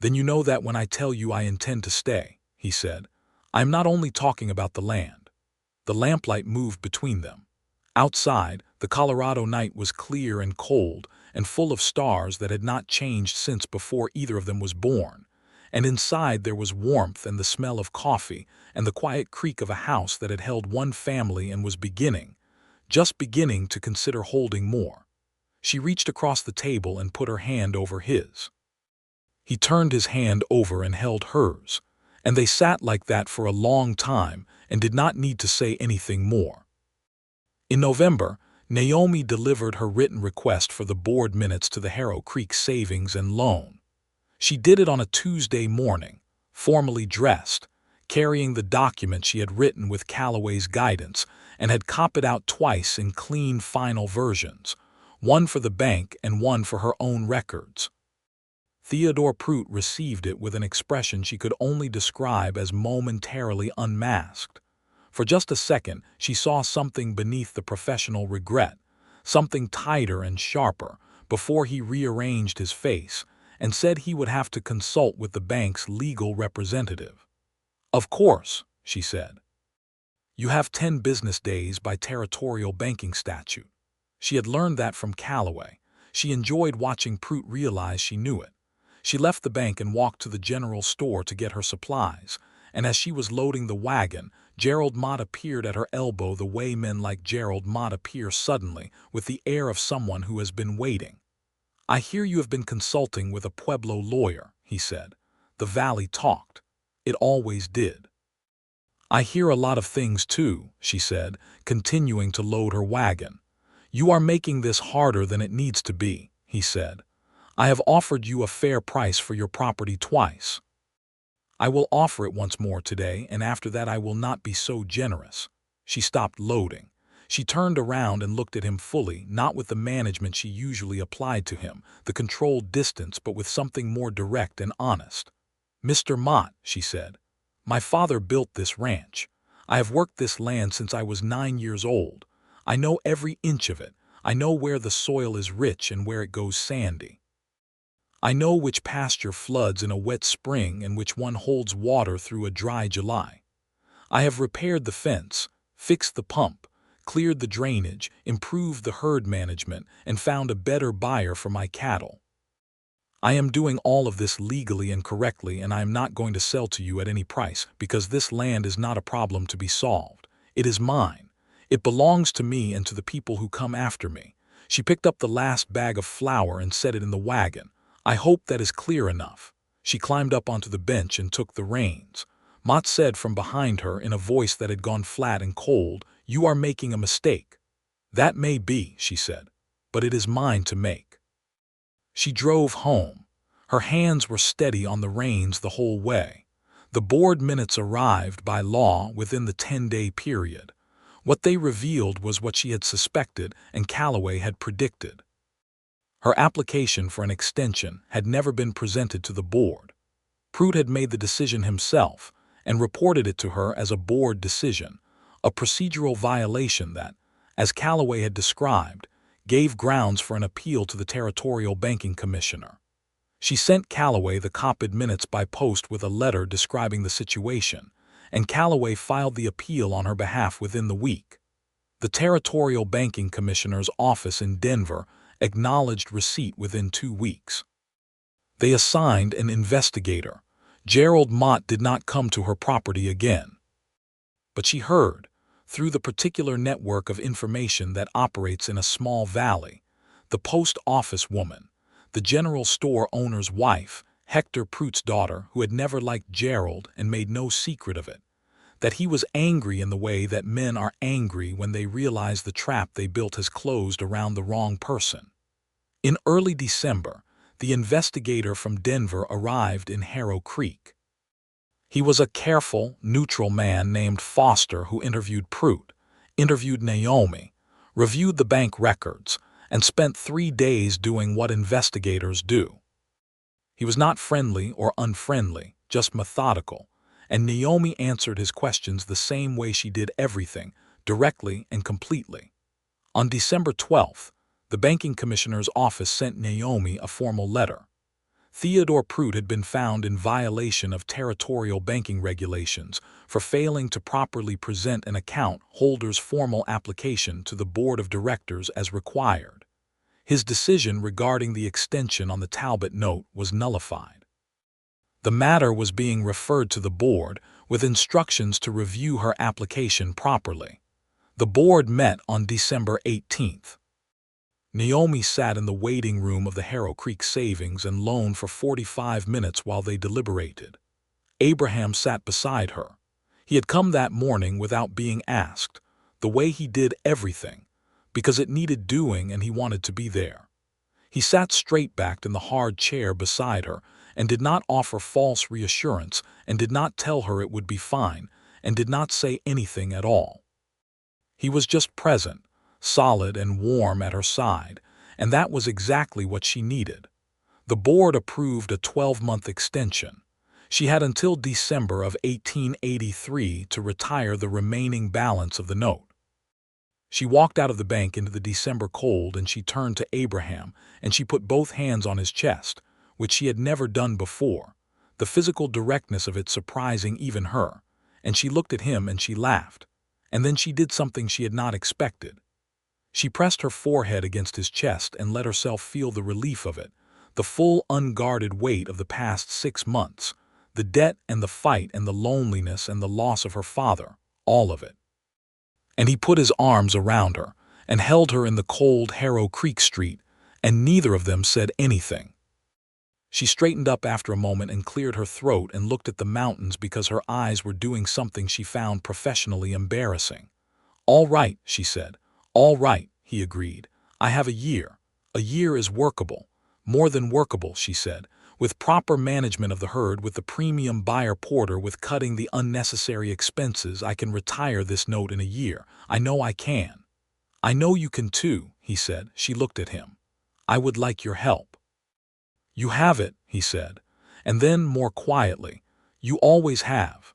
Then you know that when I tell you I intend to stay, he said, I am not only talking about the land. The lamplight moved between them. Outside, the Colorado night was clear and cold and full of stars that had not changed since before either of them was born. And inside there was warmth and the smell of coffee and the quiet creak of a house that had held one family and was just beginning to consider holding more. She reached across the table and put her hand over his. He turned his hand over and held hers, and they sat like that for a long time and did not need to say anything more. In November, Naomi delivered her written request for the board minutes to the Harrow Creek Savings and Loan. She did it on a Tuesday morning, formally dressed, carrying the document she had written with Calloway's guidance and had copied out twice in clean final versions, one for the bank and one for her own records. Theodore Prout received it with an expression she could only describe as momentarily unmasked. For just a second, she saw something beneath the professional regret, something tighter and sharper, before he rearranged his face and said he would have to consult with the bank's legal representative. Of course, she said. You have 10 business days by territorial banking statute. She had learned that from Calloway. She enjoyed watching Prout realize she knew it. She left the bank and walked to the general store to get her supplies, and as she was loading the wagon, Gerald Mott appeared at her elbow the way men like Gerald Mott appear suddenly, with the air of someone who has been waiting. I hear you have been consulting with a Pueblo lawyer, he said. The valley talked. It always did. I hear a lot of things too, she said, continuing to load her wagon. You are making this harder than it needs to be, he said. I have offered you a fair price for your property twice. I will offer it once more today, and after that I will not be so generous. She stopped loading. She turned around and looked at him fully, not with the management she usually applied to him, the controlled distance, but with something more direct and honest. Mr. Mott, she said, my father built this ranch. I have worked this land since I was 9 years old. I know every inch of it. I know where the soil is rich and where it goes sandy. I know which pasture floods in a wet spring and which one holds water through a dry July. I have repaired the fence, fixed the pump, cleared the drainage, improved the herd management, and found a better buyer for my cattle. I am doing all of this legally and correctly, and I am not going to sell to you at any price because this land is not a problem to be solved. It is mine. It belongs to me and to the people who come after me. She picked up the last bag of flour and set it in the wagon. I hope that is clear enough. She climbed up onto the bench and took the reins. Mott said from behind her in a voice that had gone flat and cold, You are making a mistake. That may be, she said, but it is mine to make. She drove home. Her hands were steady on the reins the whole way. The board minutes arrived by law within the 10-day period. What they revealed was what she had suspected and Calloway had predicted. Her application for an extension had never been presented to the board. Prout had made the decision himself and reported it to her as a board decision, a procedural violation that, as Calloway had described, gave grounds for an appeal to the Territorial Banking Commissioner. She sent Calloway the copied minutes by post with a letter describing the situation, and Calloway filed the appeal on her behalf within the week. The Territorial Banking Commissioner's office in Denver acknowledged receipt within 2 weeks. They assigned an investigator. Gerald Mott did not come to her property again. But she heard, through the particular network of information that operates in a small valley, the post office woman, the general store owner's wife, Hector Prout's daughter, who had never liked Gerald and made no secret of it, that he was angry in the way that men are angry when they realize the trap they built has closed around the wrong person. In early December, the investigator from Denver arrived in Harrow Creek. He was a careful, neutral man named Foster who interviewed Prout, interviewed Naomi, reviewed the bank records, and spent 3 days doing what investigators do. He was not friendly or unfriendly, just methodical, and Naomi answered his questions the same way she did everything, directly and completely. On December 12th, the banking commissioner's office sent Naomi a formal letter. Theodore Prout had been found in violation of territorial banking regulations for failing to properly present an account holder's formal application to the board of directors as required. His decision regarding the extension on the Talbot note was nullified. The matter was being referred to the board with instructions to review her application properly. The board met on December 18th. Naomi sat in the waiting room of the Harrow Creek Savings and Loan for 45 minutes while they deliberated. Abraham sat beside her. He had come that morning without being asked, the way he did everything, because it needed doing and he wanted to be there. He sat straight-backed in the hard chair beside her and did not offer false reassurance and did not tell her it would be fine and did not say anything at all. He was just present, solid and warm at her side, and that was exactly what she needed. The board approved a 12-month extension. She had until December of 1883 to retire the remaining balance of the note. She walked out of the bank into the December cold and she turned to Abraham and she put both hands on his chest, which she had never done before, the physical directness of it surprising even her, and she looked at him and she laughed, and then she did something she had not expected. She pressed her forehead against his chest and let herself feel the relief of it, the full unguarded weight of the past 6 months, the debt and the fight and the loneliness and the loss of her father, all of it. And he put his arms around her and held her in the cold Harrow Creek street, and neither of them said anything. She straightened up after a moment and cleared her throat and looked at the mountains because her eyes were doing something she found professionally embarrassing. "All right," she said. "All right," he agreed. "I have a year. A year is workable. More than workable," she said. "With proper management of the herd, with the premium buyer porter, with cutting the unnecessary expenses, I can retire this note in a year. I know I can." "I know you can too," he said. She looked at him. "I would like your help." "You have it," he said. And then, more quietly, "You always have."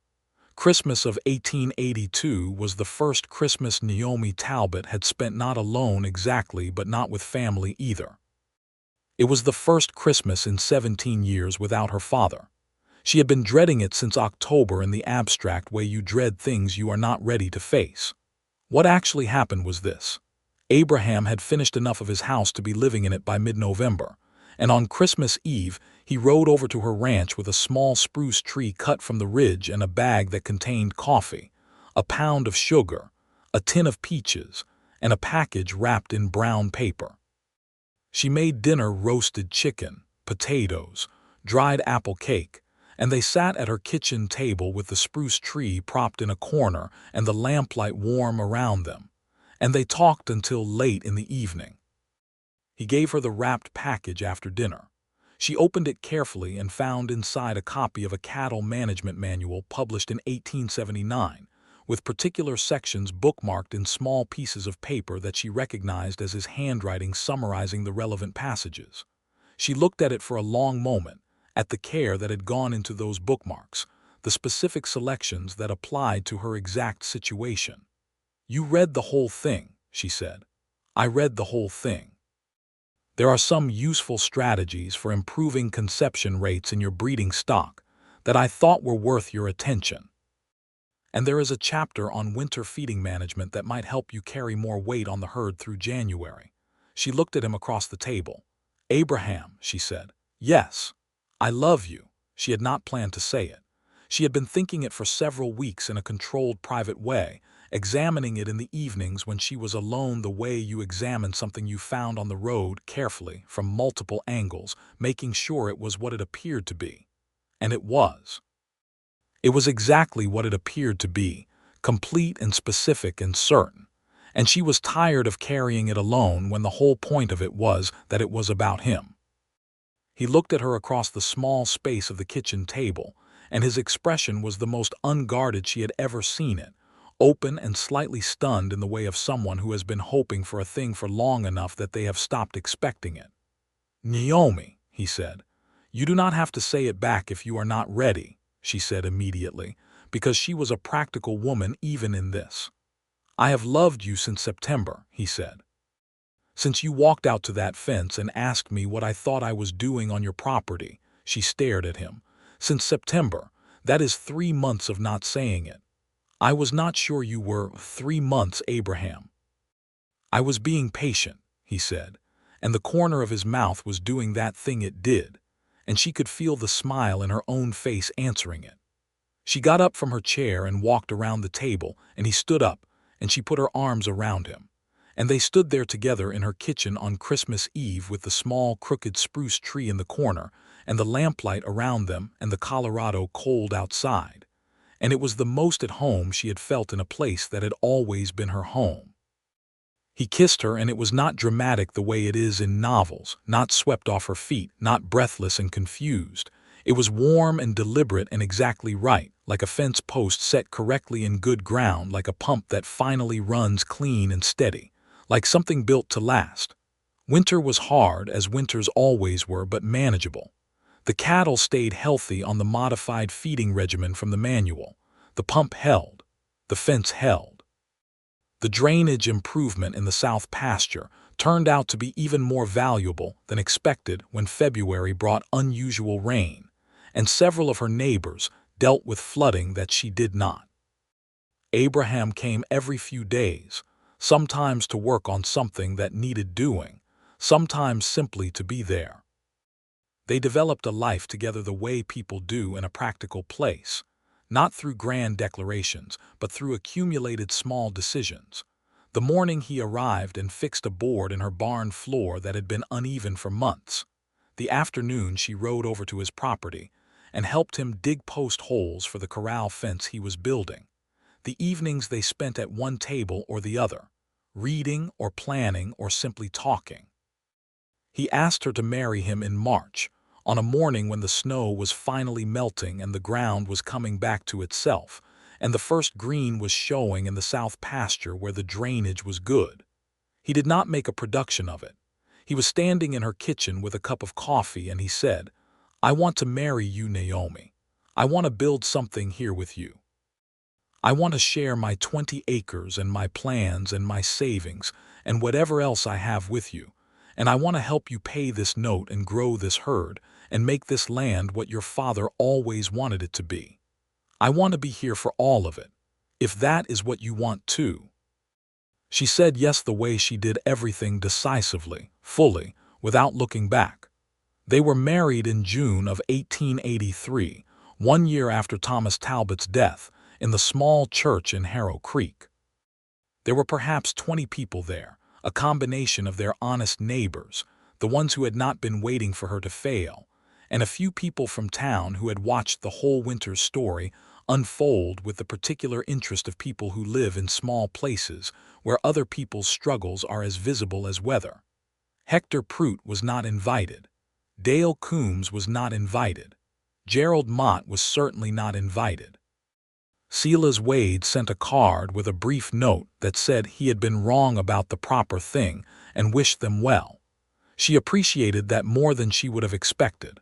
Christmas of 1882 was the first Christmas Naomi Talbot had spent not alone exactly, but not with family either. It was the first Christmas in 17 years without her father. She had been dreading it since October in the abstract way you dread things you are not ready to face. What actually happened was this. Abraham had finished enough of his house to be living in it by mid-November, and on Christmas Eve he rode over to her ranch with a small spruce tree cut from the ridge and a bag that contained coffee, a pound of sugar, a tin of peaches, and a package wrapped in brown paper. She made dinner roasted chicken, potatoes, dried apple cake, and they sat at her kitchen table with the spruce tree propped in a corner and the lamplight warm around them, and they talked until late in the evening. He gave her the wrapped package after dinner. She opened it carefully and found inside a copy of a cattle management manual published in 1879, with particular sections bookmarked in small pieces of paper that she recognized as his handwriting summarizing the relevant passages. She looked at it for a long moment, at the care that had gone into those bookmarks, the specific selections that applied to her exact situation. "You read the whole thing," she said. "I read the whole thing. There are some useful strategies for improving conception rates in your breeding stock that I thought were worth your attention. And there is a chapter on winter feeding management that might help you carry more weight on the herd through January." She looked at him across the table. "Abraham," she said. "Yes. I love you." She had not planned to say it. She had been thinking it for several weeks in a controlled private way, examining it in the evenings when she was alone the way you examine something you found on the road carefully from multiple angles, making sure it was what it appeared to be. And it was. It was exactly what it appeared to be, complete and specific and certain. And she was tired of carrying it alone when the whole point of it was that it was about him. He looked at her across the small space of the kitchen table, and his expression was the most unguarded she had ever seen it, open and slightly stunned in the way of someone who has been hoping for a thing for long enough that they have stopped expecting it. "Naomi," he said, "you do not have to say it back if you are not ready," she said immediately, because she was a practical woman even in this. "I have loved you since September," he said. "Since you walked out to that fence and asked me what I thought I was doing on your property," She stared at him. Since September. That is 3 months of not saying it. I was not sure you were 3 months, Abraham. I was being patient, he said, and the corner of his mouth was doing that thing it did, and she could feel the smile in her own face answering it. She got up from her chair and walked around the table, and he stood up, and she put her arms around him. And they stood there together in her kitchen on Christmas Eve with the small, crooked spruce tree in the corner, and the lamplight around them and the Colorado cold outside. And it was the most at home she had felt in a place that had always been her home. He kissed her, and it was not dramatic the way it is in novels, not swept off her feet, not breathless and confused. It was warm and deliberate and exactly right, like a fence post set correctly in good ground, like a pump that finally runs clean and steady, like something built to last. Winter was hard, as winters always were, but manageable. The cattle stayed healthy on the modified feeding regimen from the manual. The pump held. The fence held. The drainage improvement in the south pasture turned out to be even more valuable than expected when February brought unusual rain, and several of her neighbors dealt with flooding that she did not. Abraham came every few days, sometimes to work on something that needed doing, sometimes simply to be there. They developed a life together the way people do in a practical place, not through grand declarations, but through accumulated small decisions. The morning he arrived and fixed a board in her barn floor that had been uneven for months. The afternoon she rode over to his property and helped him dig post holes for the corral fence he was building. The evenings they spent at one table or the other, reading or planning or simply talking. He asked her to marry him in March, on a morning when the snow was finally melting and the ground was coming back to itself, and the first green was showing in the south pasture where the drainage was good. He did not make a production of it. He was standing in her kitchen with a cup of coffee, and he said, "I want to marry you, Naomi. I want to build something here with you. I want to share my 20 acres and my plans and my savings and whatever else I have with you. And I want to help you pay this note and grow this herd and make this land what your father always wanted it to be. I want to be here for all of it, if that is what you want too." She said yes the way she did everything, decisively, fully, without looking back. They were married in June of 1883, 1 year after Thomas Talbot's death, in the small church in Harrow Creek. There were perhaps 20 people there, a combination of their honest neighbors, the ones who had not been waiting for her to fail, and a few people from town who had watched the whole winter's story unfold with the particular interest of people who live in small places where other people's struggles are as visible as weather. Hector Prout was not invited. Dale Coombs was not invited. Gerald Mott was certainly not invited. Silas Wade sent a card with a brief note that said he had been wrong about the proper thing and wished them well. She appreciated that more than she would have expected.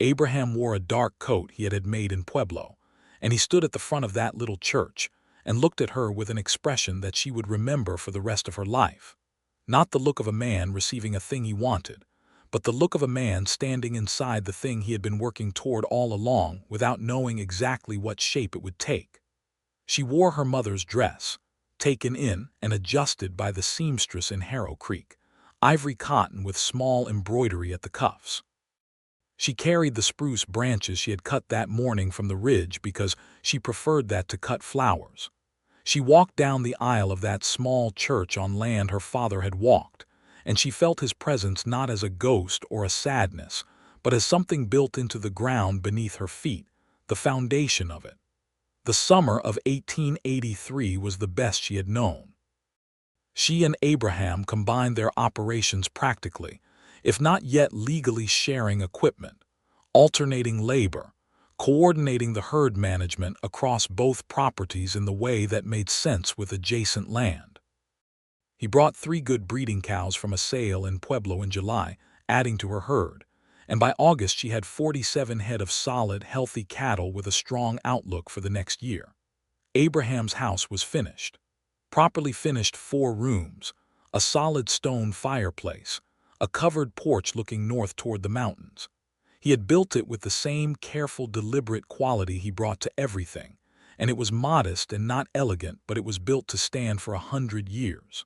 Abraham wore a dark coat he had made in Pueblo, and he stood at the front of that little church and looked at her with an expression that she would remember for the rest of her life. Not the look of a man receiving a thing he wanted, but the look of a man standing inside the thing he had been working toward all along without knowing exactly what shape it would take. She wore her mother's dress, taken in and adjusted by the seamstress in Harrow Creek, ivory cotton with small embroidery at the cuffs. She carried the spruce branches she had cut that morning from the ridge because she preferred that to cut flowers. She walked down the aisle of that small church on land her father had walked, and she felt his presence not as a ghost or a sadness, but as something built into the ground beneath her feet, the foundation of it. The summer of 1883 was the best she had known. She and Abraham combined their operations practically, if not yet legally sharing equipment, alternating labor, coordinating the herd management across both properties in the way that made sense with adjacent land. He brought 3 good breeding cows from a sale in Pueblo in July, adding to her herd, and by August she had 47 head of solid, healthy cattle with a strong outlook for the next year. Abraham's house was finished. Properly finished 4 rooms, a solid stone fireplace, a covered porch looking north toward the mountains. He had built it with the same careful, deliberate quality he brought to everything, and it was modest and not elegant, but it was built to stand for 100 years.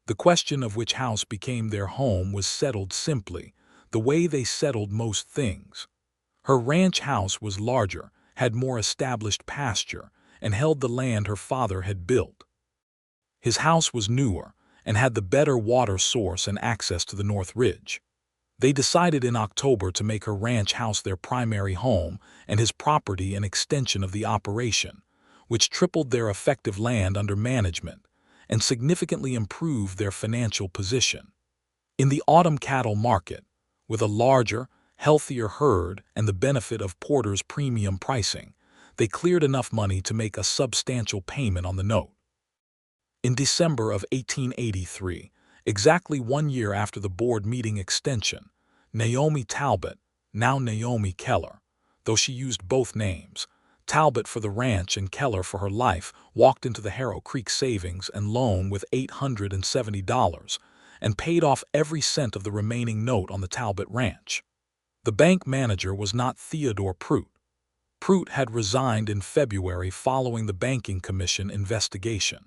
The question of which house became their home was settled simply, the way they settled most things. Her ranch house was larger, had more established pasture, and held the land her father had built. His house was newer, and had the better water source and access to the North Ridge. They decided in October to make her ranch house their primary home and his property an extension of the operation, which tripled their effective land under management and significantly improved their financial position. In the autumn cattle market, with a larger, healthier herd and the benefit of Porter's premium pricing, they cleared enough money to make a substantial payment on the note. In December of 1883, exactly 1 year after the board meeting extension, Naomi Talbot, now Naomi Keller, though she used both names, Talbot for the ranch and Keller for her life, walked into the Harrow Creek Savings and Loan with $870 and paid off every cent of the remaining note on the Talbot ranch. The bank manager was not Theodore Prout. Prout had resigned in February following the Banking Commission investigation.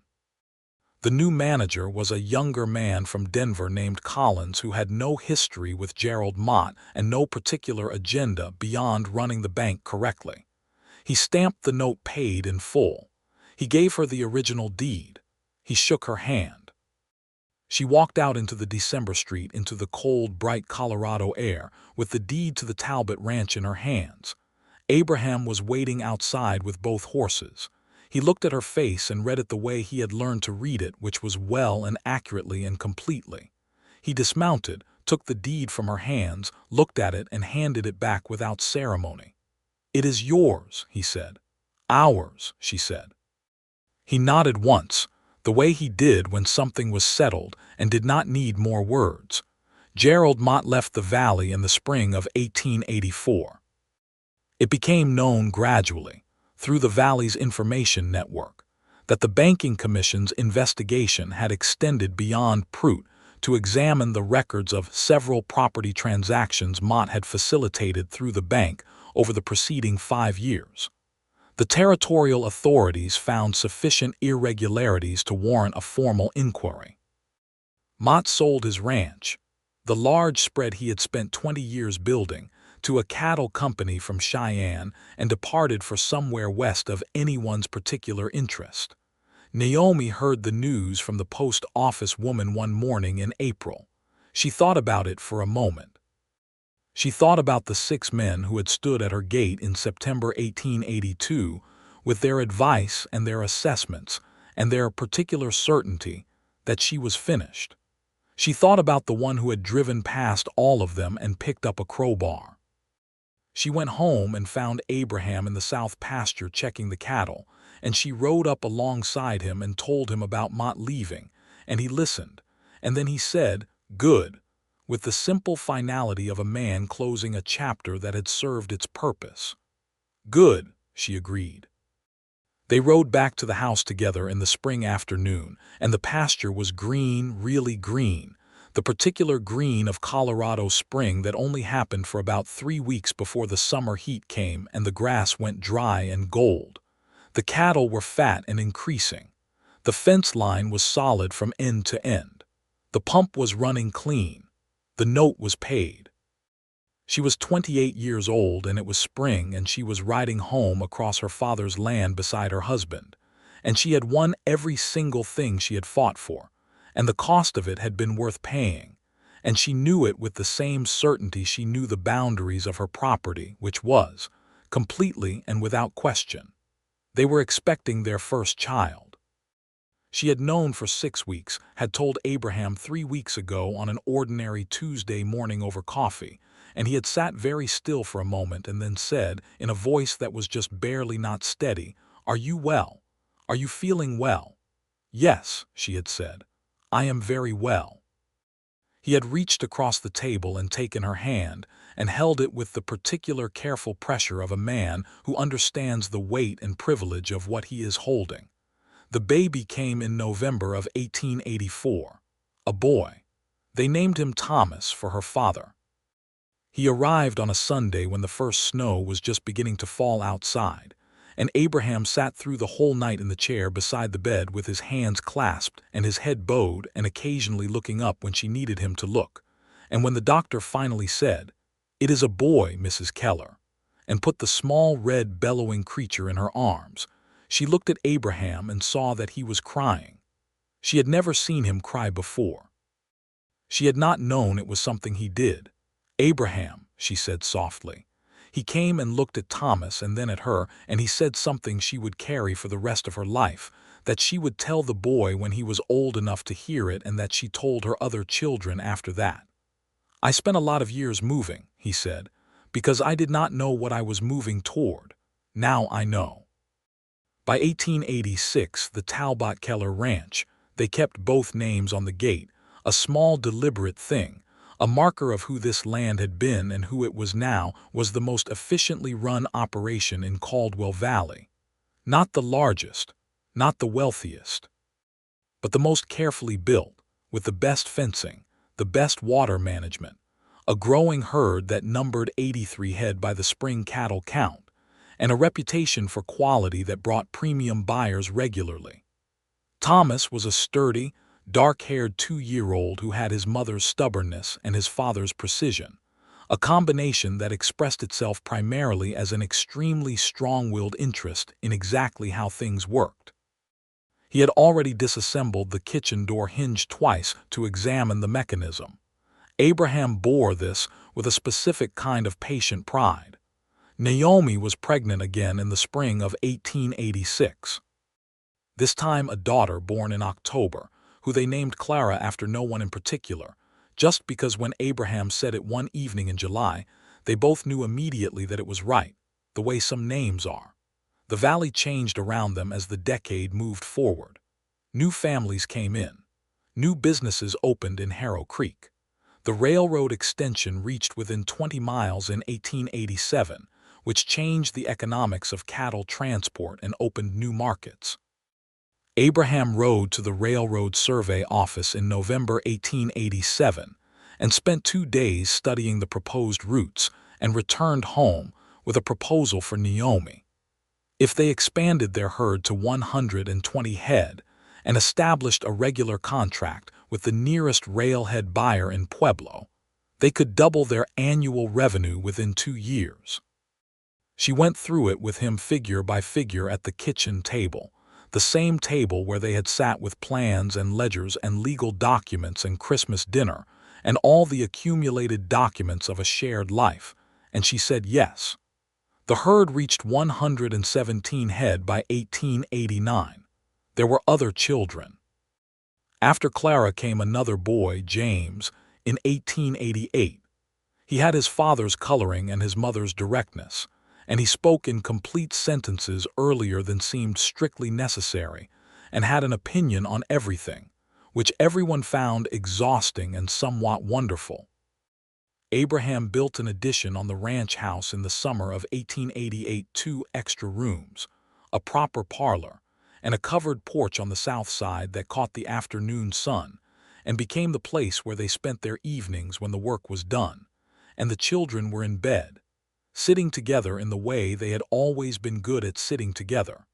The new manager was a younger man from Denver named Collins who had no history with Gerald Mott and no particular agenda beyond running the bank correctly. He stamped the note paid in full. He gave her the original deed. He shook her hand. She walked out into the December street into the cold, bright Colorado air with the deed to the Talbot ranch in her hands. Abraham was waiting outside with both horses. He looked at her face and read it the way he had learned to read it, which was well and accurately and completely. He dismounted, took the deed from her hands, looked at it, and handed it back without ceremony. "It is yours," he said. "Ours," she said. He nodded once, the way he did when something was settled and did not need more words. Gerald Mott left the valley in the spring of 1884. It became known gradually, through the valley's information network, that the Banking Commission's investigation had extended beyond Prout to examine the records of several property transactions Mott had facilitated through the bank over the preceding 5 years. The territorial authorities found sufficient irregularities to warrant a formal inquiry. Mott sold his ranch, the large spread he had spent 20 years building, to a cattle company from Cheyenne and departed for somewhere west of anyone's particular interest. Naomi heard the news from the post office woman one morning in April. She thought about it for a moment. She thought about the 6 men who had stood at her gate in September 1882 with their advice and their assessments and their particular certainty that she was finished. She thought about the one who had driven past all of them and picked up a crowbar. She went home and found Abraham in the south pasture checking the cattle, and she rode up alongside him and told him about Mott leaving, and he listened, and then he said, "Good," with the simple finality of a man closing a chapter that had served its purpose. "Good," she agreed. They rode back to the house together in the spring afternoon, and the pasture was green, really green, the particular green of Colorado spring that only happened for about 3 weeks before the summer heat came and the grass went dry and gold. The cattle were fat and increasing. The fence line was solid from end to end. The pump was running clean. The note was paid. She was 28 years old, and it was spring, and she was riding home across her father's land beside her husband, and she had won every single thing she had fought for, and the cost of it had been worth paying, and she knew it with the same certainty she knew the boundaries of her property, which was, completely and without question. They were expecting their first child. She had known for 6 weeks, had told Abraham 3 weeks ago on an ordinary Tuesday morning over coffee, and he had sat very still for a moment and then said, in a voice that was just barely not steady, "Are you well? Are you feeling well?" "Yes," she had said, "I am very well." He had reached across the table and taken her hand and held it with the particular careful pressure of a man who understands the weight and privilege of what he is holding. The baby came in November of 1884, a boy. They named him Thomas for her father. He arrived on a Sunday when the first snow was just beginning to fall outside, and Abraham sat through the whole night in the chair beside the bed with his hands clasped and his head bowed and occasionally looking up when she needed him to look. And when the doctor finally said, "It is a boy, Mrs. Keller," and put the small red bellowing creature in her arms, she looked at Abraham and saw that he was crying. She had never seen him cry before. She had not known it was something he did. "Abraham," she said softly. He came and looked at Thomas and then at her, and he said something she would carry for the rest of her life, that she would tell the boy when he was old enough to hear it, and that she told her other children after that. "I spent a lot of years moving," he said, "because I did not know what I was moving toward. Now I know." By 1886, the Talbot Keller Ranch, they kept both names on the gate, a small deliberate thing, a marker of who this land had been and who it was now, was the most efficiently run operation in Caldwell Valley. Not the largest, not the wealthiest, but the most carefully built, with the best fencing, the best water management, a growing herd that numbered 83 head by the spring cattle count, and a reputation for quality that brought premium buyers regularly. Thomas was a sturdy, dark-haired 2-year-old who had his mother's stubbornness and his father's precision, a combination that expressed itself primarily as an extremely strong-willed interest in exactly how things worked. He had already disassembled the kitchen door hinge twice to examine the mechanism. Abraham bore this with a specific kind of patient pride. Naomi was pregnant again in the spring of 1886. This time a daughter born in October, who they named Clara after no one in particular, just because when Abraham said it one evening in July, they both knew immediately that it was right, the way some names are. The valley changed around them as the decade moved forward. New families came in. New businesses opened in Harrow Creek. The railroad extension reached within 20 miles in 1887, which changed the economics of cattle transport and opened new markets. Abraham rode to the Railroad Survey Office in November 1887 and spent 2 days studying the proposed routes and returned home with a proposal for Naomi. If they expanded their herd to 120 head and established a regular contract with the nearest railhead buyer in Pueblo, they could double their annual revenue within 2 years. She went through it with him figure by figure at the kitchen table, the same table where they had sat with plans and ledgers and legal documents and Christmas dinner and all the accumulated documents of a shared life, and she said yes. The herd reached 117 head by 1889. There were other children. After Clara came another boy, James, in 1888. He had his father's coloring and his mother's directness, and he spoke in complete sentences earlier than seemed strictly necessary, and had an opinion on everything, which everyone found exhausting and somewhat wonderful. Abraham built an addition on the ranch house in the summer of 1888, 2 extra rooms, a proper parlor, and a covered porch on the south side that caught the afternoon sun, and became the place where they spent their evenings when the work was done, and the children were in bed, sitting together in the way they had always been good at sitting together,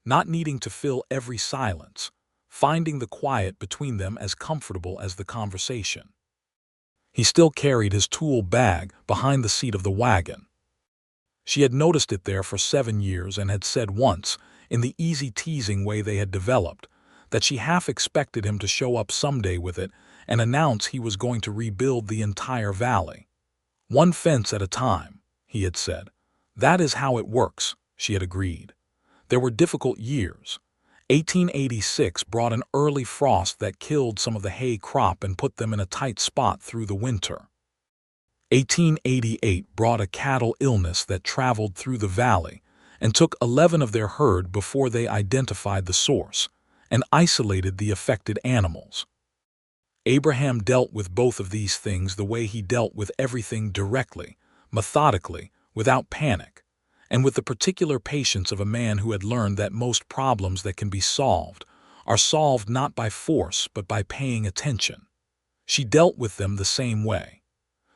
not needing to fill every silence, finding the quiet between them as comfortable as the conversation. He still carried his tool bag behind the seat of the wagon. She had noticed it there for 7 years and had said once, in the easy teasing way they had developed, that she half expected him to show up someday with it and announce he was going to rebuild the entire valley. "One fence at a time," he had said. "That is how it works," she had agreed. There were difficult years. 1886 brought an early frost that killed some of the hay crop and put them in a tight spot through the winter. 1888 brought a cattle illness that traveled through the valley and took 11 of their herd before they identified the source and isolated the affected animals. Abraham dealt with both of these things the way he dealt with everything directly, methodically, without panic, and with the particular patience of a man who had learned that most problems that can be solved are solved not by force but by paying attention. She dealt with them the same way.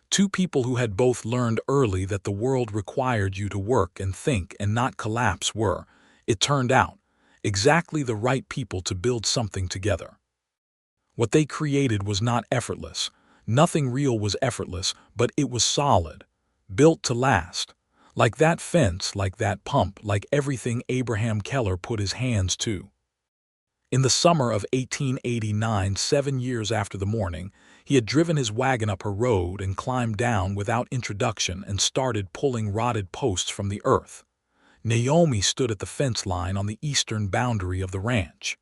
Two people who had both learned early that the world required you to work and think and not collapse were, it turned out, exactly the right people to build something together. What they created was not effortless. Nothing real was effortless, but it was solid, built to last. Like that fence, like that pump, like everything Abraham Keller put his hands to. In the summer of 1889, 7 years after the morning, he had driven his wagon up her road and climbed down without introduction and started pulling rotted posts from the earth. Naomi stood at the fence line on the eastern boundary of the ranch.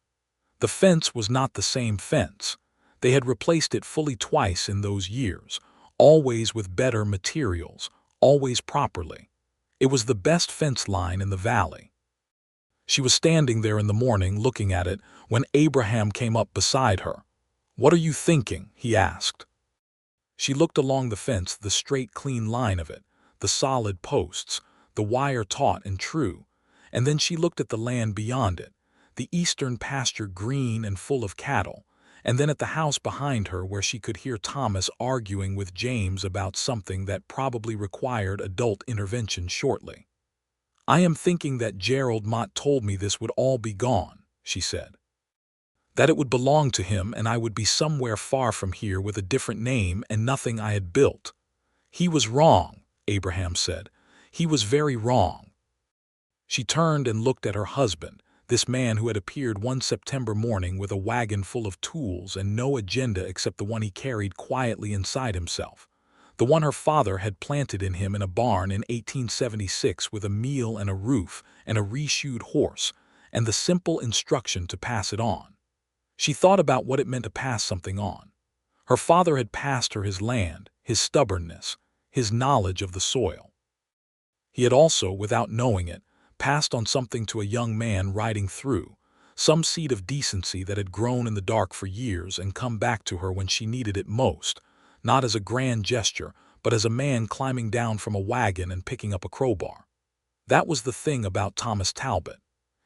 The fence was not the same fence. They had replaced it fully twice in those years, always with better materials, always properly. It was the best fence line in the valley. She was standing there in the morning looking at it when Abraham came up beside her. "What are you thinking?" he asked. She looked along the fence, the straight, clean line of it, the solid posts, the wire taut and true, and then she looked at the land beyond it, the eastern pasture green and full of cattle, and then at the house behind her where she could hear Thomas arguing with James about something that probably required adult intervention shortly. "I am thinking that Gerald Mott told me this would all be gone," she said. "That it would belong to him and I would be somewhere far from here with a different name and nothing I had built." "He was wrong," Abraham said. "He was very wrong." She turned and looked at her husband, this man who had appeared one September morning with a wagon full of tools and no agenda except the one he carried quietly inside himself, the one her father had planted in him in a barn in 1876 with a meal and a roof and a reshoed horse, and the simple instruction to pass it on. She thought about what it meant to pass something on. Her father had passed her his land, his stubbornness, his knowledge of the soil. He had also, without knowing it, passed on something to a young man riding through, some seed of decency that had grown in the dark for years and come back to her when she needed it most, not as a grand gesture, but as a man climbing down from a wagon and picking up a crowbar. That was the thing about Thomas Talbot.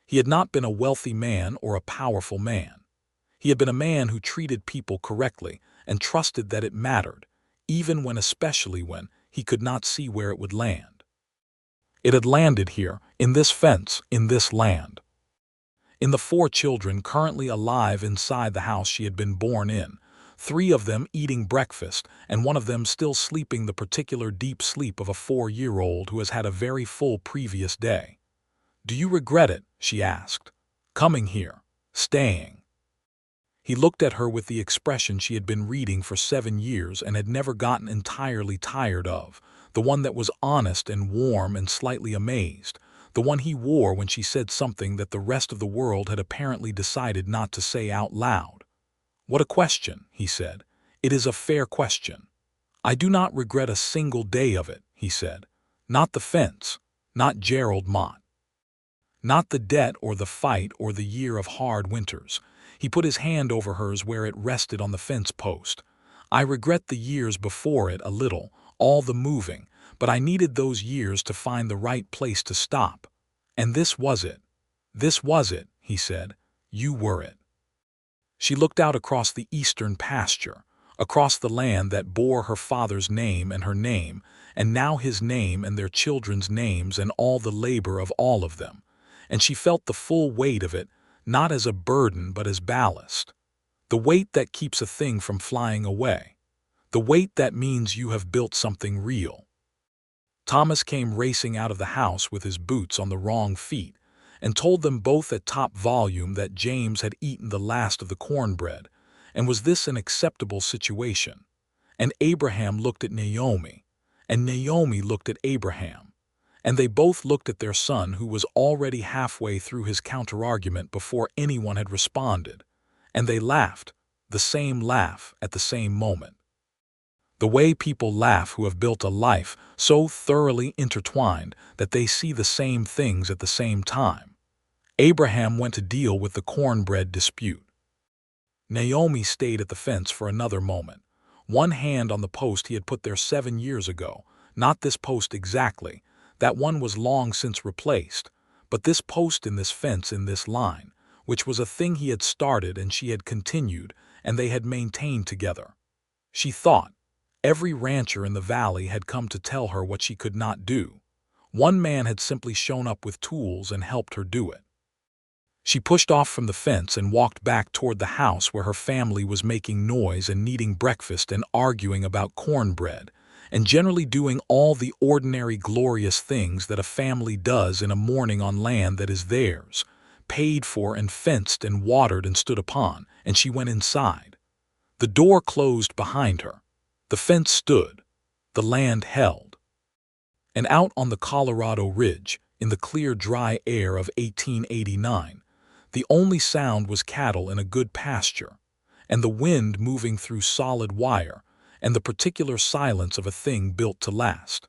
He had not been a wealthy man or a powerful man. He had been a man who treated people correctly and trusted that it mattered, especially when he could not see where it would land. It had landed here, in this fence, in this land. In the 4 children currently alive inside the house she had been born in, 3 of them eating breakfast and one of them still sleeping the particular deep sleep of a 4-year-old who has had a very full previous day. "Do you regret it?" she asked. "Coming here, staying?" He looked at her with the expression she had been reading for 7 years and had never gotten entirely tired of, the one that was honest and warm and slightly amazed, the one he wore when she said something that the rest of the world had apparently decided not to say out loud. "What a question," he said. "It is a fair question." "I do not regret a single day of it," he said. "Not the fence, not Gerald Mott. Not the debt or the fight or the year of hard winters." He put his hand over hers where it rested on the fence post. "I regret the years before it a little, all the moving, but I needed those years to find the right place to stop. And this was it. This was it," he said. "You were it." She looked out across the eastern pasture, across the land that bore her father's name and her name, and now his name and their children's names and all the labor of all of them, and she felt the full weight of it, not as a burden but as ballast. The weight that keeps a thing from flying away. The weight that means you have built something real. Thomas came racing out of the house with his boots on the wrong feet, and told them both at top volume that James had eaten the last of the cornbread, and was this an acceptable situation? And Abraham looked at Naomi, and Naomi looked at Abraham, and they both looked at their son who was already halfway through his counterargument before anyone had responded, and they laughed, the same laugh at the same moment. The way people laugh who have built a life so thoroughly intertwined that they see the same things at the same time. Abraham went to deal with the cornbread dispute. Naomi stayed at the fence for another moment, one hand on the post he had put there 7 years ago, not this post exactly, that one was long since replaced, but this post in this fence in this line, which was a thing he had started and she had continued, and they had maintained together. She thought, Every rancher in the valley had come to tell her what she could not do. One man had simply shown up with tools and helped her do it. She pushed off from the fence and walked back toward the house where her family was making noise and eating breakfast and arguing about cornbread, and generally doing all the ordinary glorious things that a family does in a morning on land that is theirs, paid for and fenced and watered and stood upon, and she went inside. The door closed behind her. The fence stood. The land held. And out on the Colorado Ridge, in the clear, dry air of 1889, the only sound was cattle in a good pasture, and the wind moving through solid wire, and the particular silence of a thing built to last.